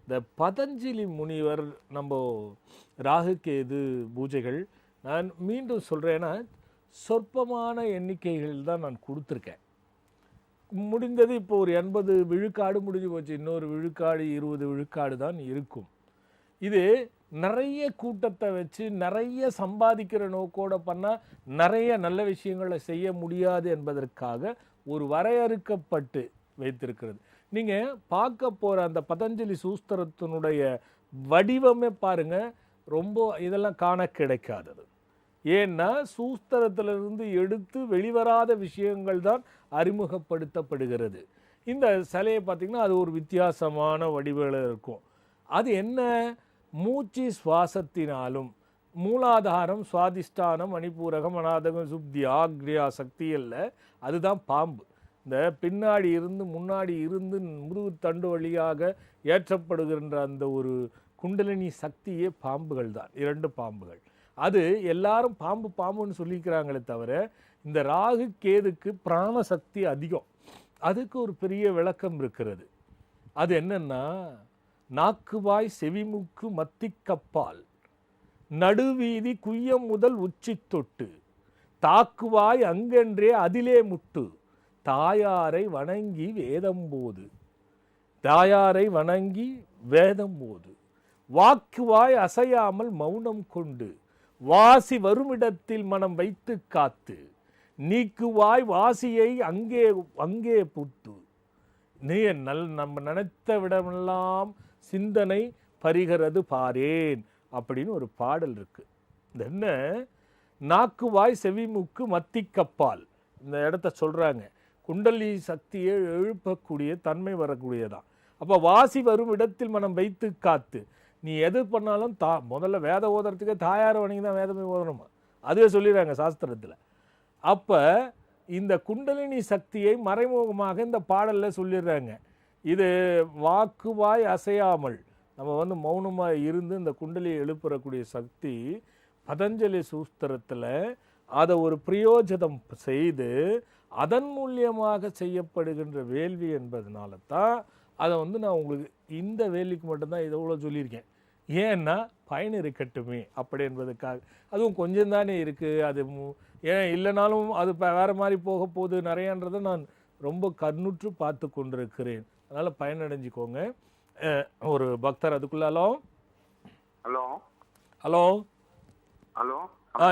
இந்த பதஞ்சலி முனிவர் நம்ம ராகுகேது பூஜைகள் நான் மீண்டும் சொல்கிறேன்னா சொற்பமான எண்ணிக்கைகள் தான் நான் கொடுத்துருக்கேன். முடிந்தது இப்போ ஒரு 80 விழுக்காடு முடிஞ்சு போச்சு. இன்னொரு விழுக்காடு 20 விழுக்காடு தான் இருக்கும். இது நிறைய கூட்டத்தை வச்சு நிறைய சம்பாதிக்கிற நோக்கோடு பண்ணால் நிறைய நல்ல விஷயங்களை செய்ய முடியாது என்பதற்காக ஒரு வரையறுக்கப்பட்டு வைத்திருக்கிறது. நீங்கள் பார்க்க போகிற அந்த பதஞ்சலி சூஸ்திரத்தினுடைய வடிவமே பாருங்கள், ரொம்ப இதெல்லாம் காண கிடைக்காதது. ஏன்னா சூஸ்திரத்திலிருந்து எடுத்து வெளிவராத விஷயங்கள் தான் அறிமுகப்படுத்தப்படுகிறது. இந்த சிலையை பார்த்திங்கன்னா அது ஒரு வித்தியாசமான வடிவில் இருக்கும். அது என்ன, மூச்சு சுவாசத்தினாலும் மூலாதாரம், சுவாதிஷ்டானம், மணிப்பூரகம், அநாதகம், சுப்தி, ஆக்ரியா சக்தி அல்ல, அதுதான் பாம்பு. இந்த பின்னாடி இருந்து முன்னாடி இருந்து முதுகு தண்டு வழியாக ஏற்றப்படுகின்ற அந்த ஒரு குண்டலினி சக்தியே பாம்புகள் தான், 2 பாம்புகள். அது எல்லாரும் பாம்பு பாம்புன்னு சொல்லிக்கிறாங்களே தவிர இந்த ராகு கேதுக்கு பிராண சக்தி அதிகம். அதுக்கு ஒரு பெரிய விளக்கம் இருக்கிறது. அது என்னன்னா, நாக்குவாய் செவிமுக்கு மத்திக்கப்பால் நடுவீதி குய்யம் முதல் உச்சி தொட்டு தாக்குவாய் அங்கென்றே அதிலே முட்டு தாயாரை வணங்கி வேதம் போது, தாயாரை வணங்கி வேதம் போது வாக்குவாய் அசையாமல் மௌனம் கொண்டு வாசி வருமிடத்தில் மனம் வைத்து காத்து நீக்குவாய் வாசியை அங்கே அங்கே புட்டு நீ நம்ம நினைத்த விடமெல்லாம் சிந்தனை பரிகிறது பாரேன் அப்படின்னு ஒரு பாடல் இருக்கு. இந்த என்ன, நாக்குவாய் செவிமுக்கு மத்திக்கப்பால், இந்த இடத்த சொல்றாங்க. குண்டலி சக்தியை எழுப்பக்கூடிய தன்மை வரக்கூடியதான். அப்போ வாசி வரும் இடத்தில் மனம் வைத்து காத்து, நீ எது பண்ணாலும் முதல்ல வேத ஓதுறதுக்கே தாயார் வணங்கி தான் வேதமே ஓதணுமா, அதுவே சொல்லிடுறாங்க சாஸ்திரத்தில். அப்போ இந்த குண்டலினி சக்தியை மறைமுகமாக இந்த பாடலில் சொல்லிடுறாங்க. இது வாக்குவாய் அசையாமல் நம்ம மௌனமாக இருந்து இந்த குண்டலியை எழுப்புறக்கூடிய சக்தி பதஞ்சலி சூஸ்திரத்தில் அதை ஒரு பிரயோஜனம் செய்து அதன் மூலியமாக செய்யப்படுகின்ற வேள்வி என்பதனால தான் அதை நான் உங்களுக்கு இந்த வேள்விக்கு மட்டும்தான் இதை இவ்வளோ சொல்லியிருக்கேன். ஏன்னா பயன் இருக்கட்டுமே அப்படி என்பதுக்காக. அதுவும் கொஞ்சம் தானே இருக்குது, அது ஏன் இல்லைனாலும் அது வேறு மாதிரி போக போகுது நிறையான்றதை நான் ரொம்ப கண்ணுற்று பார்த்து கொண்டிருக்கிறேன். அதனால் பயனடைஞ்சிக்கோங்க. ஒரு பக்தர் அதுக்குள்ளாலோ. ஹலோ ஹலோ ஹலோ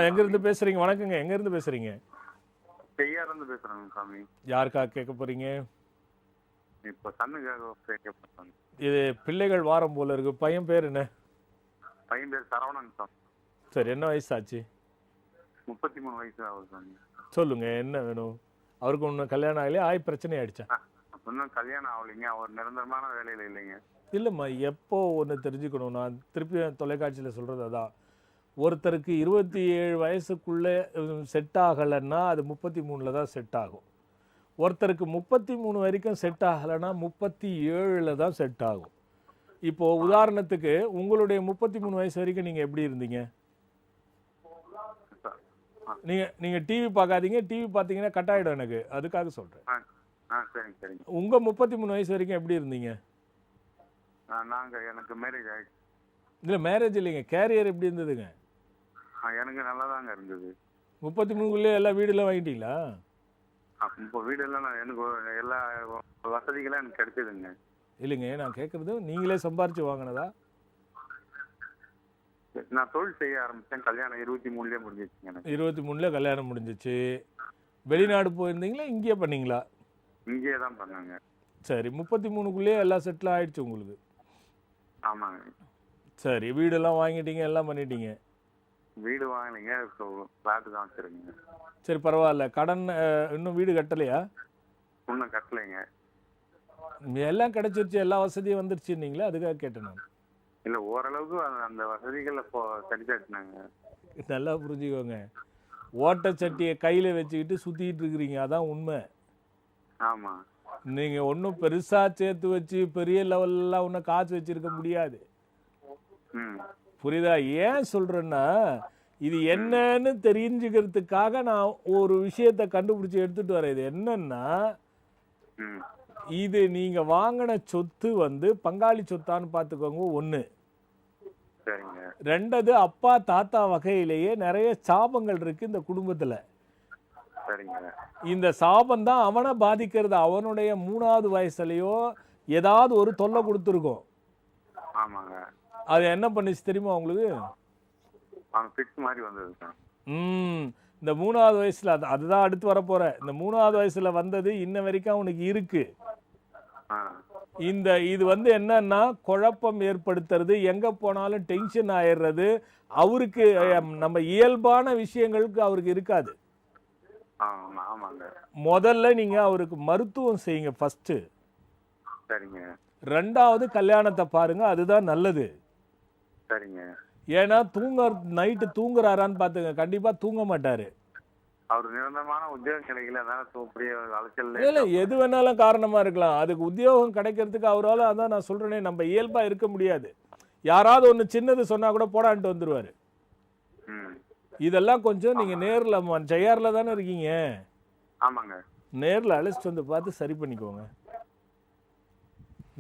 எங்கேருந்து பேசுகிறீங்க? வணக்கங்க, எங்கேருந்து பேசுகிறீங்க? செய்யாருந்து பேசுகிறேங்க சாமி. யாருக்காக கேட்க போகிறீங்க? இப்போ சன்னுக்காக கேட்க போகிறேன். இது பிள்ளைகள் வாரம் போல இருக்கு. பையன் பேர் என்ன? பையன் பேர் சரவணன் சார். சரி, என்ன வயசு ஆச்சு? 33 வயசு ஆகுது சாமி. சொல்லுங்க, என்ன வேணும்? அவருக்கு ஒன்றும் கல்யாணம் ஆகலையா? பிரச்சனை ஆயிடுச்சா? இன்னும் கல்யாணம் ஆகலைங்க. அவர் நிரந்தரமான வேலையில் இல்லைங்க. இல்லைம்மா, எப்போ ஒன்று தெரிஞ்சுக்கணும். நான் திருப்பி தொலைக்காட்சியில் சொல்கிறது அதான். ஒருத்தருக்கு 27 வயசுக்குள்ளே செட் ஆகலைன்னா அது 33 தான் செட் ஆகும். ஒருத்தருக்கு 33 வரைக்கும் செட் ஆகலைன்னா 37 தான் செட் ஆகும். இப்போது உதாரணத்துக்கு உங்களுடைய 33 வயசு வரைக்கும் நீங்கள் எப்படி இருந்தீங்க? நீங்கள் டிவி பார்க்காதீங்க. டிவி பார்த்தீங்கன்னா கட் ஆகிடும் எனக்கு, அதுக்காக சொல்கிறேன். சரிங்க சரிங்க. உங்கள் 33 வயசு வரைக்கும் எப்படி இருந்தீங்க? எனக்கு மேரேஜ் ஆகிடுச்சு. இல்லை மேரேஜ் இல்லைங்க, கேரியர் எப்படி இருந்ததுங்க? எனக்கு நல்லா தாங்க இருந்தது. 33க்குள்ளே எல்லா வீடெல்லாம் வாங்கிட்டீங்களா? இப்போ வீடெல்லாம் எனக்கு எல்லா வசதிகளும் எனக்கு கிடைச்சதுங்க. இல்லைங்க, நான் கேட்குறது நீங்களே சம்பாரித்து வாங்கினதா? நான் தொழில் செய்ய ஆரம்பித்தேன். கல்யாணம் 23லேயே முடிஞ்சிச்சுங்க. எனக்கு 23ல் கல்யாணம் முடிஞ்சிச்சு. வெளிநாடு போயிருந்தீங்களா, இங்கேயே பண்ணீங்களா? இங்கேயே தான் பண்ணாங்க. சரி, 33க்குள்ளேயே எல்லாம் செட்டில் ஆகிடுச்சு உங்களுக்கு? ஆமாங்க. சரி, வீடெல்லாம் வாங்கிட்டீங்க, எல்லாம் பண்ணிட்டீங்க? வீடு வாங்கினீங்க, ஃப்ளாட்டு தான் வச்சுருக்கீங்க. சரி, பரவாயில்ல. கடன் இன்னும் வீடு கட்டலையா? இன்னும் கட்டலைங்க. எல்லாம் கிடைச்சிருச்சு, எல்லா வசதியும் வந்துருச்சுன்னீங்களா, அதுக்காக கேட்டேன் நான். இல்லை, ஓரளவுக்கு அந்த வசதிகளை சரிச்சாச்சுனாங்க. நல்லா புரிஞ்சுக்கோங்க. ஓட்டச்சட்டியை கையில் வச்சுக்கிட்டு சுற்றிக்கிட்டு இருக்கிறீங்க, அதான் உண்மை. ஆமாம். நீங்கள் ஒன்றும் பெருசாக சேர்த்து வச்சு பெரிய லெவல்லாம் ஒன்றும் காசு வச்சுருக்க முடியாது. புரியுதா? ஏன் சொல்கிறேன்னா, இது என்னன்னு தெரிஞ்சுக்கிறதுக்காக நான் ஒரு விஷயத்தை கண்டுபிடிச்சி எடுத்துகிட்டு வரேன். இது என்னன்னா, இது நீங்கள் வாங்கின சொத்து பங்காளி சொத்தான்னு பார்த்துக்கோங்க. 1. ரெண்டாவது, அப்பா தாத்தா வகையிலேயே நிறைய சாபங்கள் இருக்கு இந்த குடும்பத்தில். இந்த சாபம் தான் அவனை பாதிக்கிறது. அவனுடைய 3வது வயசுலையோ ஏதாவது ஒரு தொல்லை கொடுத்துருக்கோம். அது என்ன பண்ணிச்சு தெரியுமா உங்களுக்கு? இந்த 3வது வயசுல அதுதான் அடுத்து வரப்போற. இந்த 3வது வயசுல வந்தது இன்ன வரைக்கும் அவனுக்கு இருக்கு. இது என்னன்னா, குழப்பம் ஏற்படுத்துறது, எங்க போனாலும் டென்ஷன் ஆயிடுறது. அவருக்கு நம்ம இயல்பான விஷயங்களுக்கு அவருக்கு இருக்காது. முதல்ல நீங்க அவருக்கு மருத்துவம் செய்யுங்க ஃபர்ஸ்ட். ரெண்டாவது கல்யாணத்தை பாருங்க, அதுதான் நல்லது. ஏன்னா நைட்டு தூங்குறாரான்னு பார்த்துங்க, கண்டிப்பா தூங்க மாட்டாரு. அவர் நிரந்தரமான உத்தியோகம் கிடைக்கல, அதனால பெரிய அலைச்சல். இல்லை, எது வேணாலும் காரணமா இருக்கலாம். அதுக்கு உத்தியோகம் கிடைக்கிறதுக்கு அவரால், அதான் நான் சொல்றேனே, நம்ம இயல்பா இருக்க முடியாது. யாராவது ஒன்று சின்னது சொன்னா கூட போடான்ட்டு வந்துருவாரு. இதெல்லாம் கொஞ்சம் நீங்க நேர்ல ஜெயார்ல தானே இருக்கீங்க? ஆமாங்க. நேர்ல அழைச்சிட்டு வந்து பார்த்து சரி பண்ணிக்கோங்க.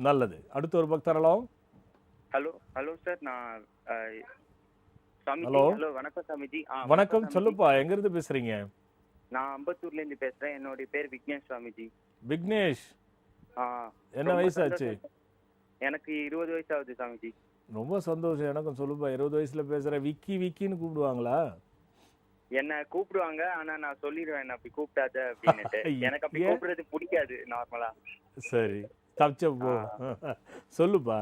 நல்லது. அடுத்த ஒரு பக்தரலாம். ஹலோ ஹலோ சார், நான் ஹலோ. ஹலோ, வணக்கம் சாமிஜி. வணக்கம், சொல்லுப்பா. எங்க இருந்து பேசுறீங்க? நான் அம்பத்தூர்ல இருந்து பேசுறேன். என்னுடைய பேர் விக்னேஷ் சாமிஜி. விக்னேஷ், என்ன வயசாச்சு? எனக்கு 20 வயசு ஆகுது சாமிஜி. ரொம்ப சந்தோஷம். எனக்கும் சொல்லுப்பா. 20 வயசுல பேசுற. விக்கி விக்கின்னு கூப்பிடுவாங்களா? என்ன கூப்பிடுவாங்க, ஆனா நான் சொல்லிடுவேன் என்ன அப்படி கூப்பிடாத அப்படின்னுட்டு. எனக்கு அப்படி கூப்பிடுறது பிடிக்காது நார்மலா. சரி, தப்பிச்சப்போ சொல்லுப்பா.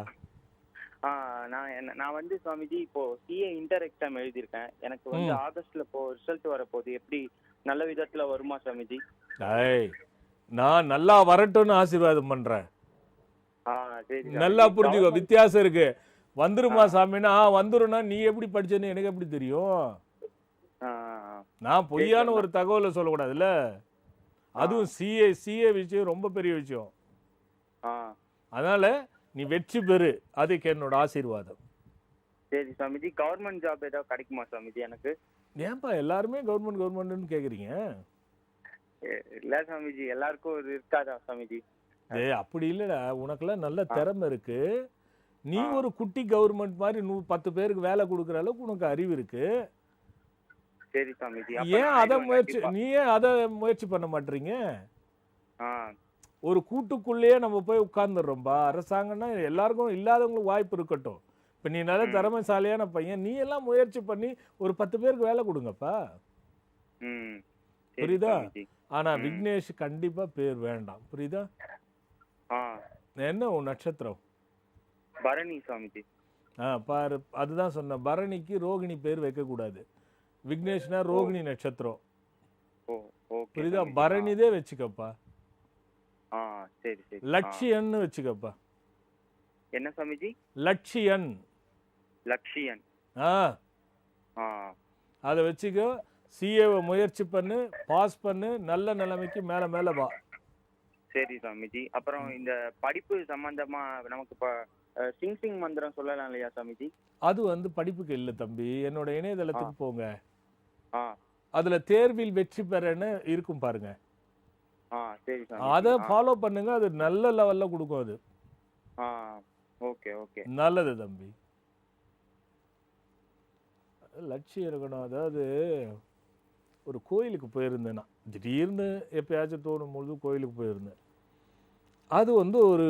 நான் வந்து சுவாமிஜி இப்போ சிஏ இன்டர் எக்ஸாம் எழுதியிருக்கேன். எனக்கு வந்து ஆகஸ்ட்ல இப்போ ரிசல்ட் வரப்போகுது. எப்படி நல்ல விதத்துல வருமா சுவாமிஜி? நான் நல்லா வரட்டும்னு ஆசீர்வாதம் பண்றேன். நல்லா புரிஞ்சுக்கோ, வித்தியாசம் இருக்கு. வந்துருமா சாமின்னா வந்துரும்னா நீ எப்படி படிச்சேன்னு எனக்கு எப்படி தெரியும்? நான் பொய்யான ஒரு தகவலை சொல்லக்கூடாதுல்ல. அதுவும் சிஏ விஷயம் ரொம்ப பெரிய விஷயம். அதனால நீ வெற்றி பெறு, அதுக்கு என்னோட ஆசீர்வாதம். சரி சாமிஜி. கவர்மெண்ட் ஜாப் ஏதாவது கிடைக்குமா சாமிஜி எனக்கு? ஏன்பா எல்லாருமே கவர்மெண்ட்னு கேக்குறீங்க? இல்ல சாமிஜி, எல்லாருக்கும் ஒரு இருக்காதா சாமிஜி? அப்படி இல்லடா, உனக்கெல்லாம் நல்ல திறமை இருக்கு. நீ ஒரு குட்டி கவர்மெண்ட் மாதிரி 10 பேருக்கு வேலை கொடுக்குற அளவுக்கு உனக்கு அறிவு இருக்கு. சரி சாமிஜி. நீ ஏன் அதை முயற்சி பண்ண மாட்டீங்க? ஒரு கூட்டுக்குள்ளேயே நம்ம போய் உட்கார்ந்துடுறோம்பா. அரசாங்கம்னா எல்லாருக்கும், இல்லாதவங்களுக்கு வாய்ப்பு இருக்கட்டும். இப்ப நீ நல்ல திறமைசாலியான பையன், நீ எல்லாம் முயற்சி பண்ணி ஒரு 10 பேருக்கு வேலை கொடுங்கப்பா. புரியுதா? ஆனா விக்னேஷ் கண்டிப்பா பேர் வேண்டாம். புரியுதா? என்ன உன் நட்சத்திரம்? பரணி சாமிஜி. பாரு, அதுதான் சொன்ன. பரணிக்கு ரோகிணி பேர் வைக்க கூடாது. விக்னேஷ்னா ரோகிணி நட்சத்திரம். புரியுதா? பரணிதே வச்சுக்கப்பா. சரி சரி. லட்சியன்னு வச்சுக்கப்பா. என்ன சாமிஜி? லட்சியன். அதை வச்சுக்கோ. சிஏவை முயற்சி பண்ணு, பாஸ் பண்ணு, நல்ல நிலைமைக்கு மேல மேல வா. சரி சாமிஜி. அப்புறம் இந்த படிப்பு சம்பந்தமா நமக்கு இப்ப சிங் மந்திரம் சொல்லலாம் இல்லையா சாமிஜி? அது வந்து படிப்புக்கு இல்ல தம்பி. என்னோட இணையதளத்துக்கு போங்க. அதுல தேர்வில் வெற்றி பெறன்னு இருக்கும் பாருங்க. சரி சாமி. அதை ஃபாலோ பண்ணுங்க. அது நல்ல லெவல்ல கொடுக்கும். அது ஓகே ஓகே. நல்லது தம்பி. லட்சியம் இருக்கணும். அதாவது ஒரு கோயிலுக்கு போயிருந்தேன் நான். திடீர்னு எப்பயாச்சும் தோணும் பொழுது கோயிலுக்கு போயிருந்தேன். அது வந்து ஒரு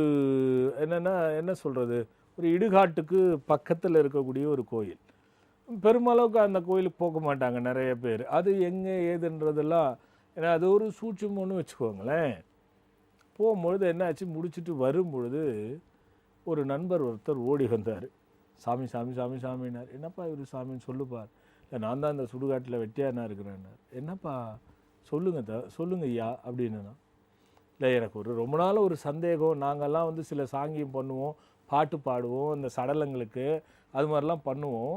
என்ன சொல்றது, ஒரு இடுகாட்டுக்கு பக்கத்தில் இருக்கக்கூடிய ஒரு கோயில். பெருமளவுக்கு அந்த கோயிலுக்கு போக மாட்டாங்க நிறைய பேர். அது எங்கே ஏதுன்றதெல்லாம், ஏன்னா அது ஒரு சூட்சுமம்னு வச்சுக்கோங்களேன். போகும்பொழுது என்னாச்சு, முடிச்சுட்டு வரும்பொழுது ஒரு நண்பர் ஒருத்தர் ஓடி வந்தார். சாமி சாமி சாமி சாமினார். என்னப்பா இவர் சாமின்னு சொல்லுப்பார். இல்லை, நான் தான் இந்த சுடுகாட்டில் வெட்டியானா இருக்கிறேன்னார். என்னப்பா சொல்லுங்க ஐயா அப்படின்னு. இல்லை, எனக்கு ரொம்ப நாள் ஒரு சந்தேகம். நாங்கள்லாம் வந்து சில சாங்கியம் பண்ணுவோம், பாட்டு பாடுவோம், இந்த சடலங்களுக்கு அது மாதிரிலாம் பண்ணுவோம்.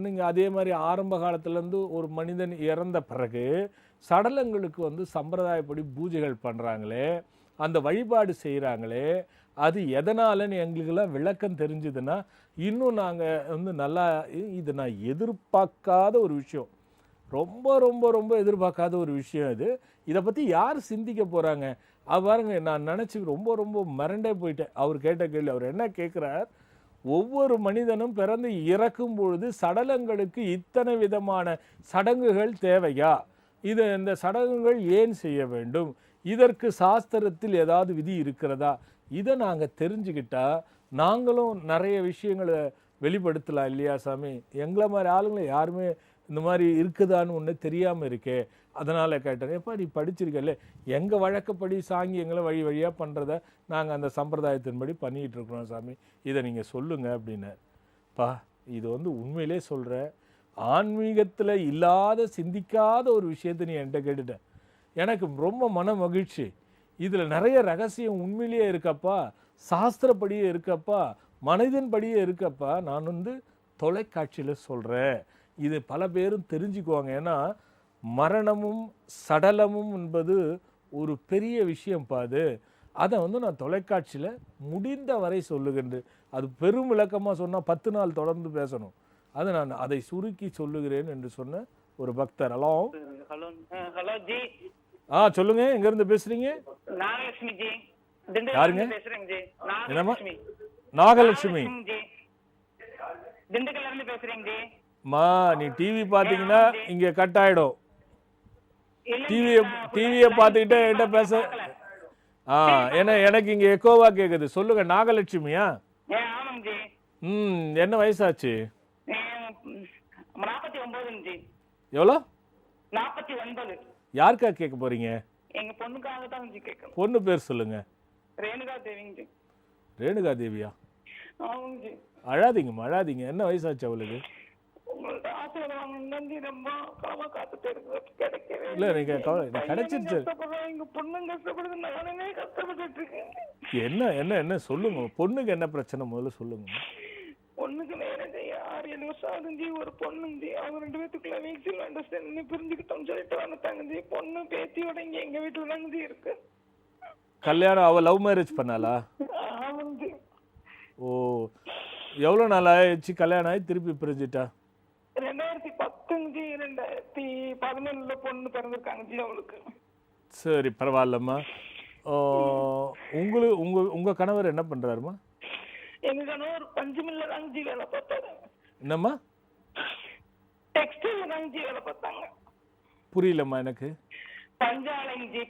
நீங்கள் அதே மாதிரி ஆரம்ப காலத்துலேருந்து ஒரு மனிதன் இறந்த பிறகு சடலங்களுக்கு வந்து சம்பிரதாயப்படி பூஜைகள் பண்ணுறாங்களே, அந்த வழிபாடு செய்கிறாங்களே, அது எதனாலன்னு எங்களுக்கெல்லாம் விளக்கம் தெரிஞ்சுதுன்னா இன்னும் நாங்கள் வந்து நல்லா, இது நான் எதிர்பார்க்காத ஒரு விஷயம், ரொம்ப ரொம்ப ரொம்ப எதிர்பார்க்காத ஒரு விஷயம் இது. இதை பற்றி யார் சிந்திக்க போகிறாங்க? அது பாருங்க, நான் நினச்சி ரொம்ப ரொம்ப மிரண்டே போயிட்டேன். அவர் கேட்ட கேள்வி. அவர் என்ன கேட்குறார், ஒவ்வொரு மனிதனும் பிறந்து இறக்கும் பொழுது சடலங்களுக்கு இத்தனை விதமான சடங்குகள் தேவையா? இந்த சடங்குகள் ஏன் செய்ய வேண்டும்? இதற்கு சாஸ்திரத்தில் ஏதாவது விதி இருக்கிறதா? இதை நாங்கள் தெரிஞ்சுக்கிட்டா நாங்களும் நிறைய விஷயங்களை வெளிப்படுத்தலாம் இல்லையா சாமி? எங்களை மாதிரி ஆளுங்களை யாருமே இந்த மாதிரி இருக்குதான்னு ஒன்று தெரியாமல் இருக்கே, அதனால் கேட்டேன். எப்போ நீ படிச்சிருக்கல, எங்கள் வழக்கப்படி சாங்கி எங்களை வழியாக பண்ணுறத நாங்கள் அந்த சம்பிரதாயத்தின்படி பண்ணிகிட்டு இருக்கிறோம் சாமி, இதை நீங்கள் சொல்லுங்கள் அப்படின்னார். இது வந்து உண்மையிலே சொல்கிறேன், ஆன்மீகத்தில் இல்லாத சிந்திக்காத ஒரு விஷயத்தை நீ என்கிட்ட கேட்டுட்ட. எனக்கு ரொம்ப மன மகிழ்ச்சி. இதில் நிறைய ரகசியம் உண்மையிலேயே இருக்கப்பா, சாஸ்திரப்படியே இருக்கப்பா, மனிதன் படியே இருக்கப்பா. நான் வந்து தொலைக்காட்சியில் சொல்கிறேன். இது பல பேரும் தெரிஞ்சுக்குவாங்க. ஏன்னா மரணமும் சடலமும் என்பது ஒரு பெரிய விஷயம்ப்பா. அது அதை வந்து நான் தொலைக்காட்சியில் முடிந்த வரை சொல்லுகின்றேன். அது பெரும் விளக்கமாக சொன்னால் 10 நாள் தொடர்ந்து பேசணும். அது நான் அதை சுருக்கி சொல்லுகிறேன் என்று சொன்ன ஒரு பக்தர். Hello hello hello G. சொல்லுங்க, எங்கேருந்து பேசுறீங்க? நாகலட்சுமி ஜி. யாருங்க? பேசுறேங்க ஜி. என்னம்மா? நாகலட்சுமி ஜி. திண்டுக்கல்ல இருந்து பேசுறேங்க ஜி. மா, நீ டிவி பார்த்தீங்கன்னா இங்கே கட் ஆகிடும். டிவியை பார்த்துக்கிட்டே என்கிட்ட பேச. ஏன்னா எனக்கு இங்கே எக்கோவா கேட்குது. சொல்லுங்க, நாகலட்சுமியா? ஆமாங்க ஜி. என்ன வயசாச்சு? 49 ஜி. எவ்வளோ? 49. யாருக்கா கேட்க போறீங்க? எங்க பொண்ணுக்காக தான் ஜி கேட்கணும். பொண்ணு பேர் சொல்லுங்க. ரேணுகா தேவிங்க ஜி. ரேணுகா தேவியா? ஆமாங்க ஜி. அழாதீங்கம்மா, அழாதீங்க. என்ன வயசாச்சு அவளுக்கு? உங்களோட ஆசீர்வாதம் ஜி. ரொம்ப காவா காத்துட்டு இருக்கு, கிடைக்கவே இல்லை, நீங்கள் கிடைச்சிருச்சு. எங்க பொண்ணு கஷ்டப்படுது, நானுமே கஷ்டப்பட்டு இருக்கேன். என்ன என்ன என்ன சொல்லுங்க, பொண்ணுக்கு என்ன பிரச்சனை முதல்ல சொல்லுங்க. பொண்ணுக்கு மேரேஜ் 6-7 வருஷம் ஆகுது. ஒரு பொண்ணுங்க அவங்க 2 பேத்துக்குள்ள மியூச்சுவல் அண்டர்ஸ்டாண்டிங் புரிஞ்சுக்கிட்டோம் சொல்லிட்டு வந்துட்டாங்க. பொண்ணு பேத்தியோட இங்க எங்க வீட்டுல தாங்க இருக்கு. கல்யாணம் அவ லவ் மேரேஜ் பண்ணாளா? ஆமாங்க. ஓ, எவ்வளோ நாள் ஆயிடுச்சு கல்யாணம் ஆகி திருப்பி பிரிஞ்சுட்டா? 2010 2017 பொண்ணு பிறந்திருக்காங்க ஜி அவளுக்கு. சரி, பரவாயில்லம்மா. உங்களுக்கு உங்க கணவர் என்ன பண்றாருமா? எங்க கணவர் பஞ்சு மில்ல தாங்க ஜி வேலை பார்த்தாரு. என்னம்மா? டெக்ஸ்டைல் தாங்க ஜி வேலை பார்த்தாங்க. புரியலம்மா எனக்கு. பஞ்சாலைங்க ஜி.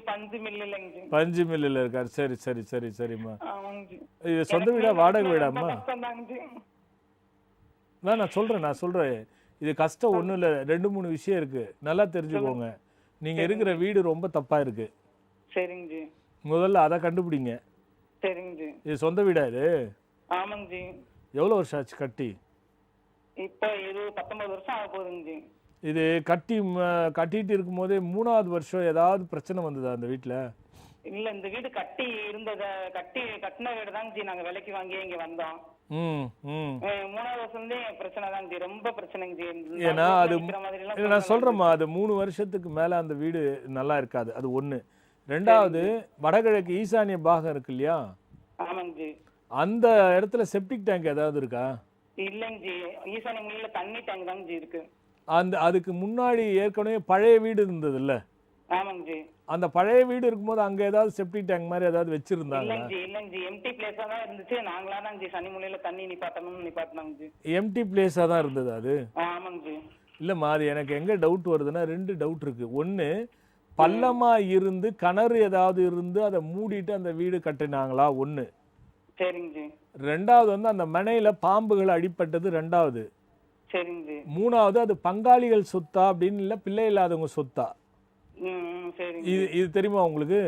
பஞ்சு மில்லுலங்க ஜி. பஞ்சு மில்லில் இருக்காரு. சரி சரி சரி சரிம்மா. ஆமாங்க ஜி. இது சொந்த வீடா வாடகை வீடாம்மா? ஜி. நான் சொல்றேன் இது கஷ்டம் ஒன்றும் இல்லை. 2-3 விஷயம் இருக்கு, நல்லா தெரிஞ்சுக்கோங்க. நீங்க இருக்கிற வீடு ரொம்ப தப்பா இருக்கு. சரிங்க ஜி. முதல்ல அதை கண்டுபிடிங்க. சரிங்க ஜி. இது சொந்த வீடா இது? ஆமாங்க ஜி. எவ்வளோ வருஷம் ஆச்சு கட்டி? இப்போ இது 19 வருஷம் ஆக போகுதுங்க ஜி. இது கட்டிட்டு இருக்கும் போதே 3வது வருஷம் ஏதாவது பிரச்சனை வந்ததா அந்த வீட்டில்? இல்ல, இந்த வீடு கட்டின வீடு தாங்க ஜி. நாங்க விலைக்கு வாங்கி இங்க வந்தோம். 3வது வருஷம்தே பிரச்சனை தாங்க ஜி. ரொம்ப பிரச்சனைங்க ஜி. ஏன்னா அது நான் சொல்றேம்மா, அது 3 வருஷத்துக்கு மேல அந்த வீடு நல்லா இருக்காது. அது ஒண்ணு. 2வது, வடகிழக்கு ஈசானிய பாகம் இருக்கு இல்லையா? ஆமாங்க ஜி. அந்த இடத்துல செப்டிக் டேங்க் ஏதாவது இருக்கா? இல்லைங்க ஜி. ஈசானிய மூலையில தண்ணி டேங்க் தாங்க ஜி இருக்கு. அதுக்கு முன்னாடி ஏற்கனவே பழைய வீடு இருந்தது இல்ல? ஆமாங்க ஜி. அந்த பழைய வீடு இருக்கும்போது அங்க ஏதாவது செப்டிக் டேங்க் மாதிரி ஏதாவது வச்சிருந்தாங்க? இல்லைங்க ஜி. எம்டி பிளேஸா தான் இருந்துச்சு. நாங்களா தான் ஜி சனி மூலையில தண்ணி நிப்பாட்டினாங்க ஜி. எம்டி பிளேஸா தான் இருந்தது அது? ஆமாங்க ஜி. இல்லம்மா, அது எனக்கு எங்க டவுட் வருதுன்னா 2 டவுட் இருக்கு. ஒன்னு, பள்ளமா இருந்து கிணறு ஏதாவது இருந்து அதை மூடிட்டு அந்த வீடு கட்டினாங்களா? ஒண்ணு. சரிங்க ஜி. 2வது வந்து அந்த மனையில பாம்புகள் அடிபட்டது 2வது. சரிங்க ஜி. 3வது, அது பங்காளிகள் சொத்தா அப்படின்னு இல்ல பிள்ளை இல்லாதவங்க சொத்தா? சரிங்க. இது தெரியுமா உங்களுக்கு?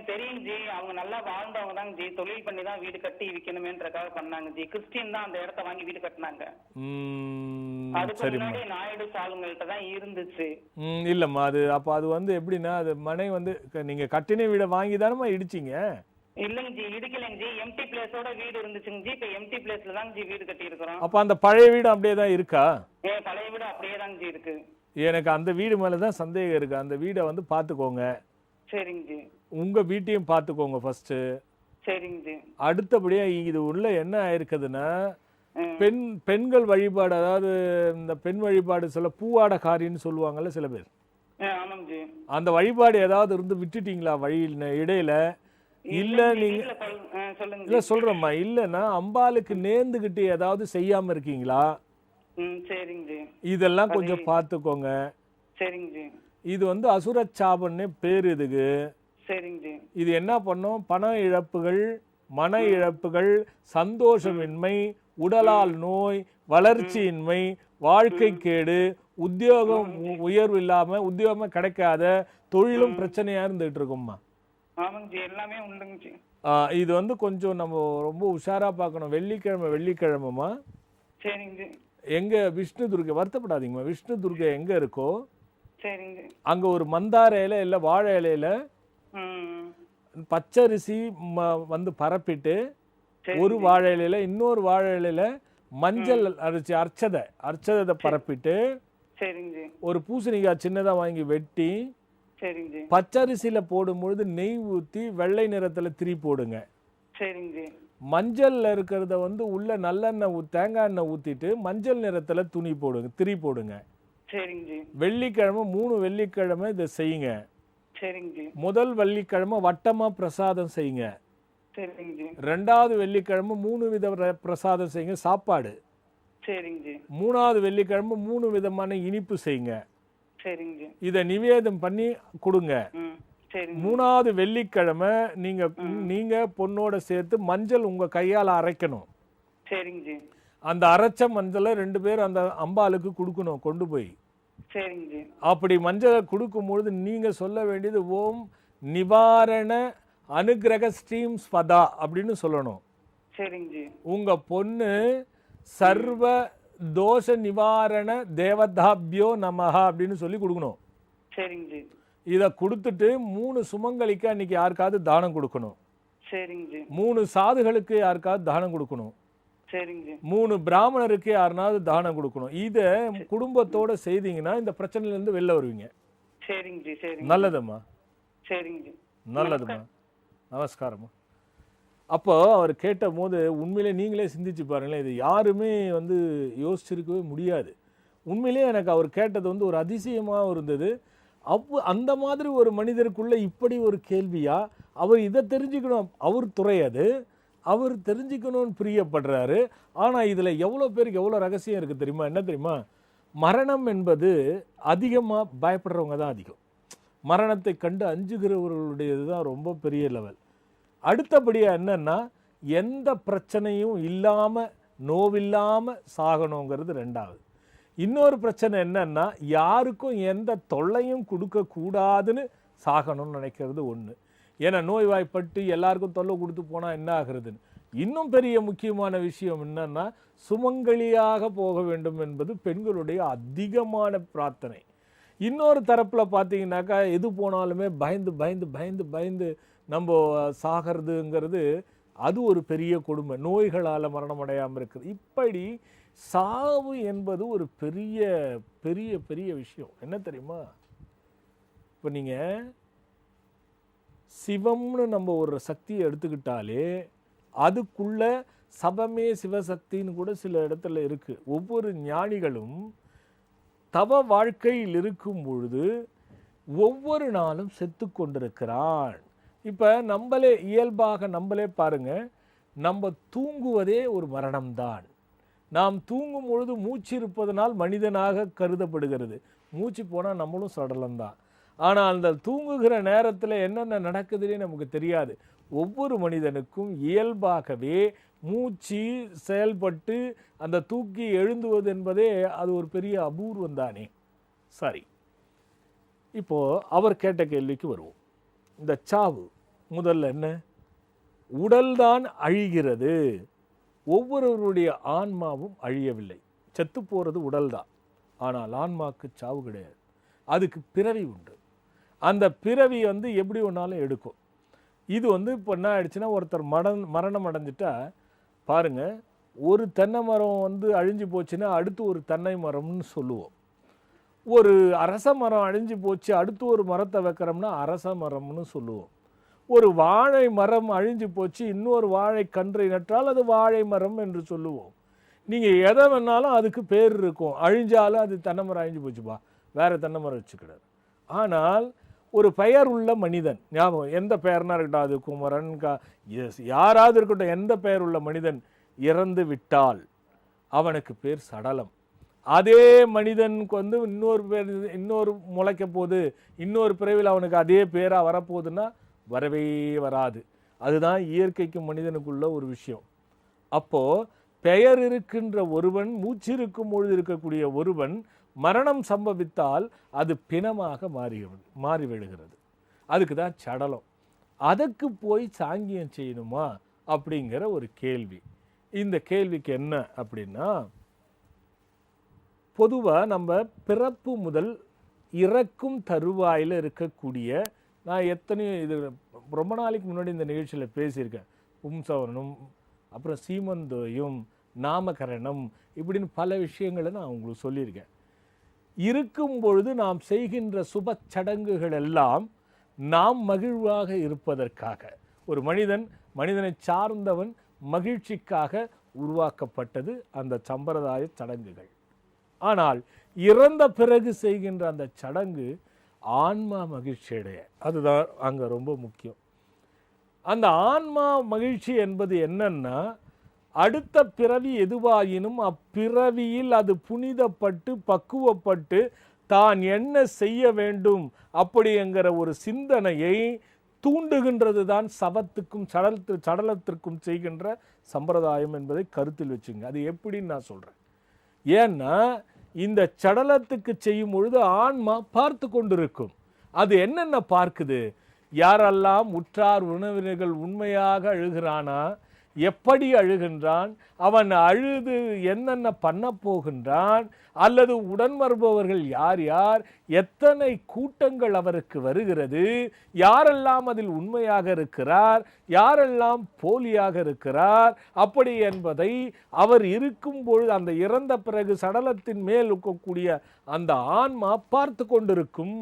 தெரியும் ஜி. அவங்க நல்லா வாழ்ந்தவங்க தான் ஜி. தொழில் பண்ணி தான் வீடு கட்டி விற்கணுமேன்றக்காக பண்ணாங்க ஜி. கிறிஸ்டியன் தான் அந்த இடத்த வாங்கி வீடு கட்டினாங்க. அதுக்கு முன்னாடி நாயுடு சாலுங்கள்ட்ட தான் இருந்துச்சு. இல்லம்மா, அப்ப அது வந்து எப்படின்னா, அது மனை வந்து நீங்க கட்டின வீடை வாங்கி தானமா இடிச்சிங்க? இல்லங்க ஜி, இடிக்கலங்க ஜி. எம்டி பிளேஸோட வீடு இருந்துச்சுங்க ஜி. இப்ப எம்டி பிளேஸ்ல தான் ஜி வீடு கட்டி இருக்கிறோம். அப்ப அந்த பழைய வீடு அப்படியே தான் இருக்கா? பழைய வீடு அப்படியே தான் ஜி இருக்கு. எனக்கு அந்த வீடு மேலதான் சந்தேகம் இருக்கு. அந்த வீடை வந்து பாத்துக்கோங்க. சரிங்க ஜி. உங்க வீட்டையும் பாத்துக்கோங்க ஃபர்ஸ்ட். சரிங்க ஜி. அடுத்தபடியா இது உள்ள என்ன ஆயிருக்குதுன்னா, பெண்கள் வழிபாடு, அதாவது இந்த பெண் வழிபாடு சில பூவாடக்காரின்னு சொல்லுவாங்கல்ல சில பேர். ஆமாங்க ஜி. அந்த வழிபாடு ஏதாவது இருந்து விட்டுட்டீங்களா வழியில இடையில? இல்ல நீங்க இல்ல சொல்றேம்மா, இல்லன்னா அம்பாளுக்கு நேர்ந்துகிட்டு ஏதாவது செய்யாம இருக்கீங்களா? சரிங்க ஜி. இதெல்லாம் கொஞ்சம் பாத்துக்கோங்க. சரிங்க ஜி. இது வந்து அசுரச்சாபன்னே பேர் இதுக்கு. சரிங்க ஜி. இது என்ன பண்ணும்? பண இழப்புகள், மன இழப்புகள், சந்தோஷமின்மை, உடலால் நோய், வளர்ச்சியின்மை, வாழ்க்கை கேடு, உத்தியோகம் உயர்வு இல்லாம உத்தியோகமே கிடைக்காத, தொழிலும் பிரச்சனையா இருந்துட்டு இருக்கும்மா. ஆமாங்க ஜி. எல்லாமே உண்டுங்க ஜி. இது வந்து கொஞ்சம் நம்ம ரொம்ப உஷாரா பார்க்கணும். வெள்ளிக்கிழமைமா. சரிங்க ஜி. எங்க விஷ்ணு துர்கை, வருத்தப்படாதீங்கம்மா, விஷ்ணு துர்கை எங்க இருக்கோ சரிங்க அங்க ஒரு மந்தார இலை இல்ல வாழை இலையில பச்சரிசி வந்து பரப்பிட்டு, ஒரு வாழை இலையில இன்னொரு வாழை இலையில மஞ்சள் அரைச்சி அர்ச்சதை பரப்பிட்டு சரிங்க ஜி. ஒரு பூசணிக்காய் சின்னதா வாங்கி வெட்டி சரிங்க ஜி. பச்சரிசியில போடும்பொழுது நெய் ஊற்றி வெள்ளை நிறத்துல திரி போடுங்க. சரிங்க ஜி. மஞ்சள்ல இருக்கிறத வந்து உள்ள நல்லெண்ணெய் தேங்காய் எண்ணெய் ஊற்றிட்டு மஞ்சள் நிறத்துல துணி போடுங்க, திரி போடுங்க. சரிங்க ஜி. வெள்ளிக்கிழமை 3 வெள்ளிக்கிழமை இதை செய்யுங்க. சரிங்க ஜி. முதல் வெள்ளிக்கிழமை வட்டமா பிரசாதம் செய்யுங்க. சரிங்க ஜி. 2வது வெள்ளிக்கிழமை 3 வித பிரசாதம் செய்யுங்க, சாப்பாடு. சரிங்க ஜி. 3வது வெள்ளிக்கிழமை 3 விதமான இனிப்பு செய்யுங்க. சரிங்க ஜி. இதை நிவேதம் பண்ணி கொடுங்க. சரிங்க. 3வது வெள்ளிக்கிழமை நீங்க பொண்ணோட சேர்த்து மஞ்சள் உங்க கையால அரைக்கணும். சரிங்க ஜி. அந்த அரைச்ச மஞ்சளை 2 பேர் அந்த அம்பாளுக்கு கொடுக்கணும் கொண்டு போய். சரிங்க ஜி. அப்படி மஞ்சளை கொடுக்கும்பொழுது நீங்க சொல்ல வேண்டியது ஓம் நிவாரண அனுகிரக ஸ்ரீம் ஸ்வதா அப்படின்னு சொல்லணும். சரிங்க ஜி. உங்க பொண்ணு சர்வ தோஷ நிவாரண தேவதாபியோ நமஹா அப்படின்னு சொல்லி கொடுக்கணும். சரிங்க ஜி. இதை கொடுத்துட்டு 3 சுமங்கலிக்கு அன்னைக்கு யாருக்காவது தானம் கொடுக்கணும். சரிங்க ஜி. 3 சாதுகளுக்கு யாருக்காவது தானம் கொடுக்கணும். சரிங்க ஜி. 3 பிராமணருக்கு யாருனாவது தானம் கொடுக்கணும். இதை குடும்பத்தோட செய்தீங்கன்னா இந்த பிரச்சனையில இருந்து வெளில வருவீங்க. சரிங்க ஜி. சரிங்க. நல்லதும்மா. சரிங்க ஜி. நல்லதும்மா. நமஸ்காரம்மா. அப்போ அவர் கேட்ட போது உண்மையிலே நீங்களே சிந்திச்சு பாருங்களேன், இது யாருமே வந்து யோசிச்சிருக்கவே முடியாது. உண்மையிலே எனக்கு அவர் கேட்டது வந்து ஒரு அதிசயமாக இருந்தது. அந்த மாதிரி ஒரு மனிதருக்குள்ள இப்படி ஒரு கேள்வியா? அவர் இதை தெரிஞ்சுக்கணும், அவர் துறை அது, அவர் தெரிஞ்சுக்கணும்னு பிரியப்படுறாரு. ஆனால் இதில் எவ்வளோ பேருக்கு எவ்வளோ ரகசியம் இருக்குது தெரியுமா? என்ன தெரியுமா? மரணம் என்பது அதிகமாக பயப்படுறவங்க தான் அதிகம். மரணத்தை கண்டு அஞ்சுகிறவர்களுடையது தான் ரொம்ப பெரிய லெவல். அடுத்தபடியாக என்னன்னா, எந்த பிரச்சனையும் இல்லாமல் நோவில்லாமல் சாகணுங்கிறது 2வது. இன்னொரு பிரச்சனை என்னன்னா, யாருக்கும் எந்த தொல்லையும் கொடுக்கக்கூடாதுன்னு சாகணும்னு நினைக்கிறது 1. ஏன்னா நோய்வாய்ப்பட்டு எல்லாருக்கும் தொல்லை கொடுத்து போனால் என்ன ஆகுறதுன்னு. இன்னும் பெரிய முக்கியமான விஷயம் என்னன்னா, சுமங்கலியாக போக வேண்டும் என்பது பெண்களுடைய அதிகமான பிரார்த்தனை. இன்னொரு தரப்பில் பார்த்தீங்கன்னாக்கா எது போனாலுமே பயந்து பயந்து பயந்து பயந்து நம்ம சாகிறதுங்கிறது அது ஒரு பெரிய கொடுமை. நோய்களால் மரணம் அடையாமல் இருக்குது. இப்படி சாவு என்பது ஒரு பெரிய பெரிய பெரிய விஷயம். என்ன தெரியுமா? இப்போ நீங்கள் சிவம்னு நம்ம ஒரு சக்தியை எடுத்துக்கிட்டாலே அதுக்குள்ள சபமே சிவசக்தின்னு கூட சில இடத்துல இருக்குது. ஒவ்வொரு ஞானிகளும் தவ வாழ்க்கையில் இருக்கும் பொழுது ஒவ்வொரு நாளும் செத்து கொண்டிருக்கிறான். இப்போ நம்மளே இயல்பாக நம்மளே பாருங்க, நம்ம தூங்குவதே ஒரு மரணம்தான். நாம் தூங்கும் பொழுது மூச்சு இருப்பதனால் மனிதனாக கருதப்படுகிறது. மூச்சு போனால் நம்மளும் சடலம்தான். ஆனால் அந்த தூங்குகிற நேரத்தில் என்னென்ன நடக்குதுன்னே நமக்கு தெரியாது. ஒவ்வொரு மனிதனுக்கும் இயல்பாகவே மூச்சு செயல்பட்டு அந்த தூக்கி எழுந்துவது என்பதே அது ஒரு பெரிய அபூர்வம் தானே. சரி, இப்போது அவர் கேட்ட கேள்விக்கு வருவோம். இந்த சாவு முதல்ல என்ன? உடல்தான் அழிகிறது, ஒவ்வொருவருடைய ஆன்மாவும் அழியவில்லை. செத்து போகிறது உடல் தான், ஆனால் ஆன்மாவுக்கு சாவு கிடையாது. அதுக்கு பிறவி உண்டு. அந்த பிறவி வந்து எப்படி ஒன்றாலும் எடுக்கும். இது வந்து இப்போ என்ன ஆயிடுச்சுன்னா, ஒருத்தர் மரணம் அடைஞ்சிட்டா பாருங்கள், ஒரு தென்னை மரம் வந்து அழிஞ்சு போச்சுன்னா அடுத்து ஒரு தென்னை மரம்னு சொல்லுவோம். ஒரு அரச மரம் அழிஞ்சு போச்சு அடுத்து ஒரு மரத்தை வைக்கிறோம்னா அரச மரம்னு சொல்லுவோம். ஒரு வாழை மரம் அழிஞ்சு போச்சு இன்னொரு வாழை கன்றை நட்டால் அது வாழை மரம் என்று சொல்லுவோம். நீங்கள் எதை வேணாலும் அதுக்கு பேர் இருக்கும். அழிஞ்சாலும் அது தென்னை மரம் அழிஞ்சு போச்சுப்பா, வேறு தென்னை மரம் வச்சுக்கிடாது. ஆனால் ஒரு பெயர் உள்ள மனிதன், ஞாபகம் எந்த பெயர்னா இருக்கட்டும், அது குமரன் யாராவது இருக்கட்டும், எந்த பெயர் உள்ள மனிதன் இறந்து விட்டால் அவனுக்கு பேர் சடலம். அதே மனிதனுக்கு வந்து இன்னொரு பேர், இன்னொரு முளைக்க போகுது, இன்னொரு பிறவியில் அவனுக்கு அதே பேராக வரப்போகுதுன்னா வரவே வராது. அதுதான் இயற்கைக்கும் மனிதனுக்குள்ள ஒரு விஷயம். அப்போது பெயர் இருக்கின்ற ஒருவன், மூச்சு இருக்கும் பொழுது இருக்கக்கூடிய ஒருவன் மரணம் சம்பவித்தால் அது பிணமாக மாறிவிடுகிறது. அதுக்கு தான் சடலம். அதுக்கு போய் சாங்கியம் செய்யணுமா அப்படிங்கிற ஒரு கேள்வி. இந்த கேள்விக்கு என்ன அப்படின்னா, பொதுவாக நம்ம பிறப்பு முதல் இறக்கும் தருவாயில் இருக்கக்கூடிய, நான் எத்தனையோ இது ரொம்ப நாளைக்கு முன்னாடி இந்த நிகழ்ச்சியில் பேசியிருக்கேன், பும்சவரனும் அப்புறம் சீமந்தோயும் நாமகரணம், இப்படின்னு பல விஷயங்களை நான் உங்களுக்கு சொல்லியிருக்கேன். இருக்கும் பொழுது நாம் செய்கின்ற சுப சடங்குகள் எல்லாம் நாம் மகிழ்வாக இருப்பதற்காக, ஒரு மனிதனை சார்ந்தவன் மகிழ்ச்சிக்காக உருவாக்கப்பட்டது அந்த சம்பிரதாய சடங்குகள். ஆனால் இறந்த பிறகு செய்கின்ற அந்த சடங்கு ஆன்மா மகிழ்ச்சி அடைய, அதுதான் அங்கே ரொம்ப முக்கியம். அந்த ஆன்மா மகிழ்ச்சி என்பது என்னன்னா, அடுத்த பிறவி எதுவாயினும் அப்பிறவியில் அது புனிதப்பட்டு பக்குவப்பட்டு தான் என்ன செய்ய வேண்டும் அப்படிங்கிற ஒரு சிந்தனையை தூண்டுகின்றது தான் சவத்துக்கும் சடலத்திற்கும் செய்கின்ற சம்பிரதாயம் என்பதை கருத்தில் வச்சுங்க. அது எப்படின்னு நான் சொல்கிறேன். ஏன்னா இந்த சடலத்துக்கு செய்யும் பொழுது ஆன்மா பார்த்து கொண்டிருக்கும். அது என்னென்ன பார்க்குது? யாரெல்லாம் உற்றார் உறவினர்கள் உண்மையாக அழுகிறானா, எப்படி அழுகின்றான், அவன் அழுது என்னென்ன பண்ண போகின்றான், அல்லது உடன் வருபவர்கள் யார் யார், எத்தனை கூட்டங்கள் அவருக்கு வருகிறது, யாரெல்லாம் அதில் உண்மையாக இருக்கிறார், யாரெல்லாம் போலியாக இருக்கிறார், அப்படி என்பதை அவர் இருக்கும் பொழுது அந்த இறந்த பிறகு சடலத்தின் மேல் இருக்கக்கூடிய அந்த ஆன்மா பார்த்து கொண்டிருக்கும்.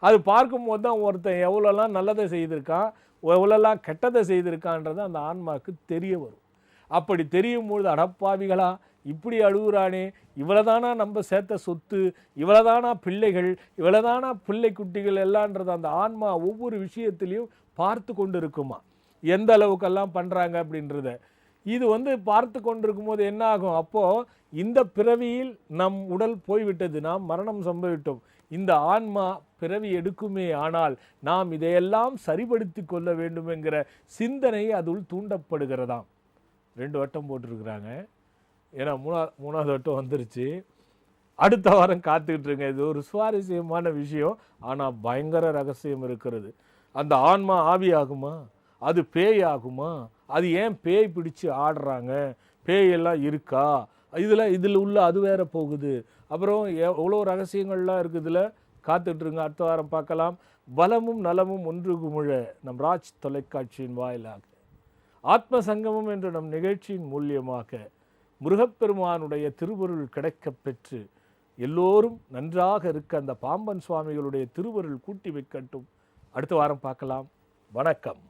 அது பார்க்கும்போது தான் ஒருத்தன் எவ்வளோலாம் நல்லதை செய்திருக்கான், எவ்வளோலாம் கெட்டதை செய்திருக்கான்றது அந்த ஆன்மாவுக்கு தெரிய வரும். அப்படி தெரியும் பொழுது, அடப்பாவிகளா இப்படி அழுகுறானே, இவ்வளோதானா நம்ம சேர்த்த சொத்து, இவ்வளோதானா பிள்ளைகள், இவ்வளோதானா பிள்ளை குட்டிகள் எல்லான்றது அந்த ஆன்மா ஒவ்வொரு விஷயத்திலையும் பார்த்து கொண்டு இருக்குமா, எந்த அளவுக்கெல்லாம் பண்ணுறாங்க அப்படின்றத. இது பார்த்து கொண்டிருக்கும் போது என்ன ஆகும்? அப்போது இந்த பிறவியில் நம் உடல் போய்விட்டது, நாம் மரணம் சம்பவிட்டோம், இந்த ஆன்மா பிறவி எடுக்குமே, ஆனால் நாம் இதையெல்லாம் சரிபடுத்தி கொள்ள வேண்டும் என்கிற சிந்தனை அதுள் தூண்டப்படுகிறதாம். 2 வட்டம் போட்டிருக்கிறாங்க. ஏன்னா மூணாவது வட்டம் வந்துருச்சு. அடுத்த வாரம் காத்துக்கிட்டு இருங்க. இது ஒரு சுவாரஸ்யமான விஷயம், ஆனால் பயங்கர ரகசியம் இருக்கிறது. அந்த ஆன்மா ஆவி ஆகுமா, அது பேய் ஆகுமா, அது ஏன் பேய் பிடிச்சு ஆடுறாங்க, பேயெல்லாம் இருக்கா, இதில் உள்ள அது வேற போகுது, அப்புறம் எவ்வளோ ரகசியங்கள்லாம் இருக்குதுல. காத்துட்ருங்க, அடுத்த வாரம் பார்க்கலாம். பலமும் நலமும் ஒன்று குமிழ நம் ராஜ் தொலைக்காட்சியின் வாயிலாக ஆத்ம சங்கமம் என்ற நம் நிகழ்ச்சியின் மூலியமாக முருகப்பெருமானுடைய திருவருள் கிடைக்கப் பெற்று எல்லோரும் நன்றாக இருக்க அந்த பாம்பன் சுவாமிகளுடைய திருவருள் கூட்டி வைக்கட்டும். அடுத்த வாரம் பார்க்கலாம். வணக்கம்.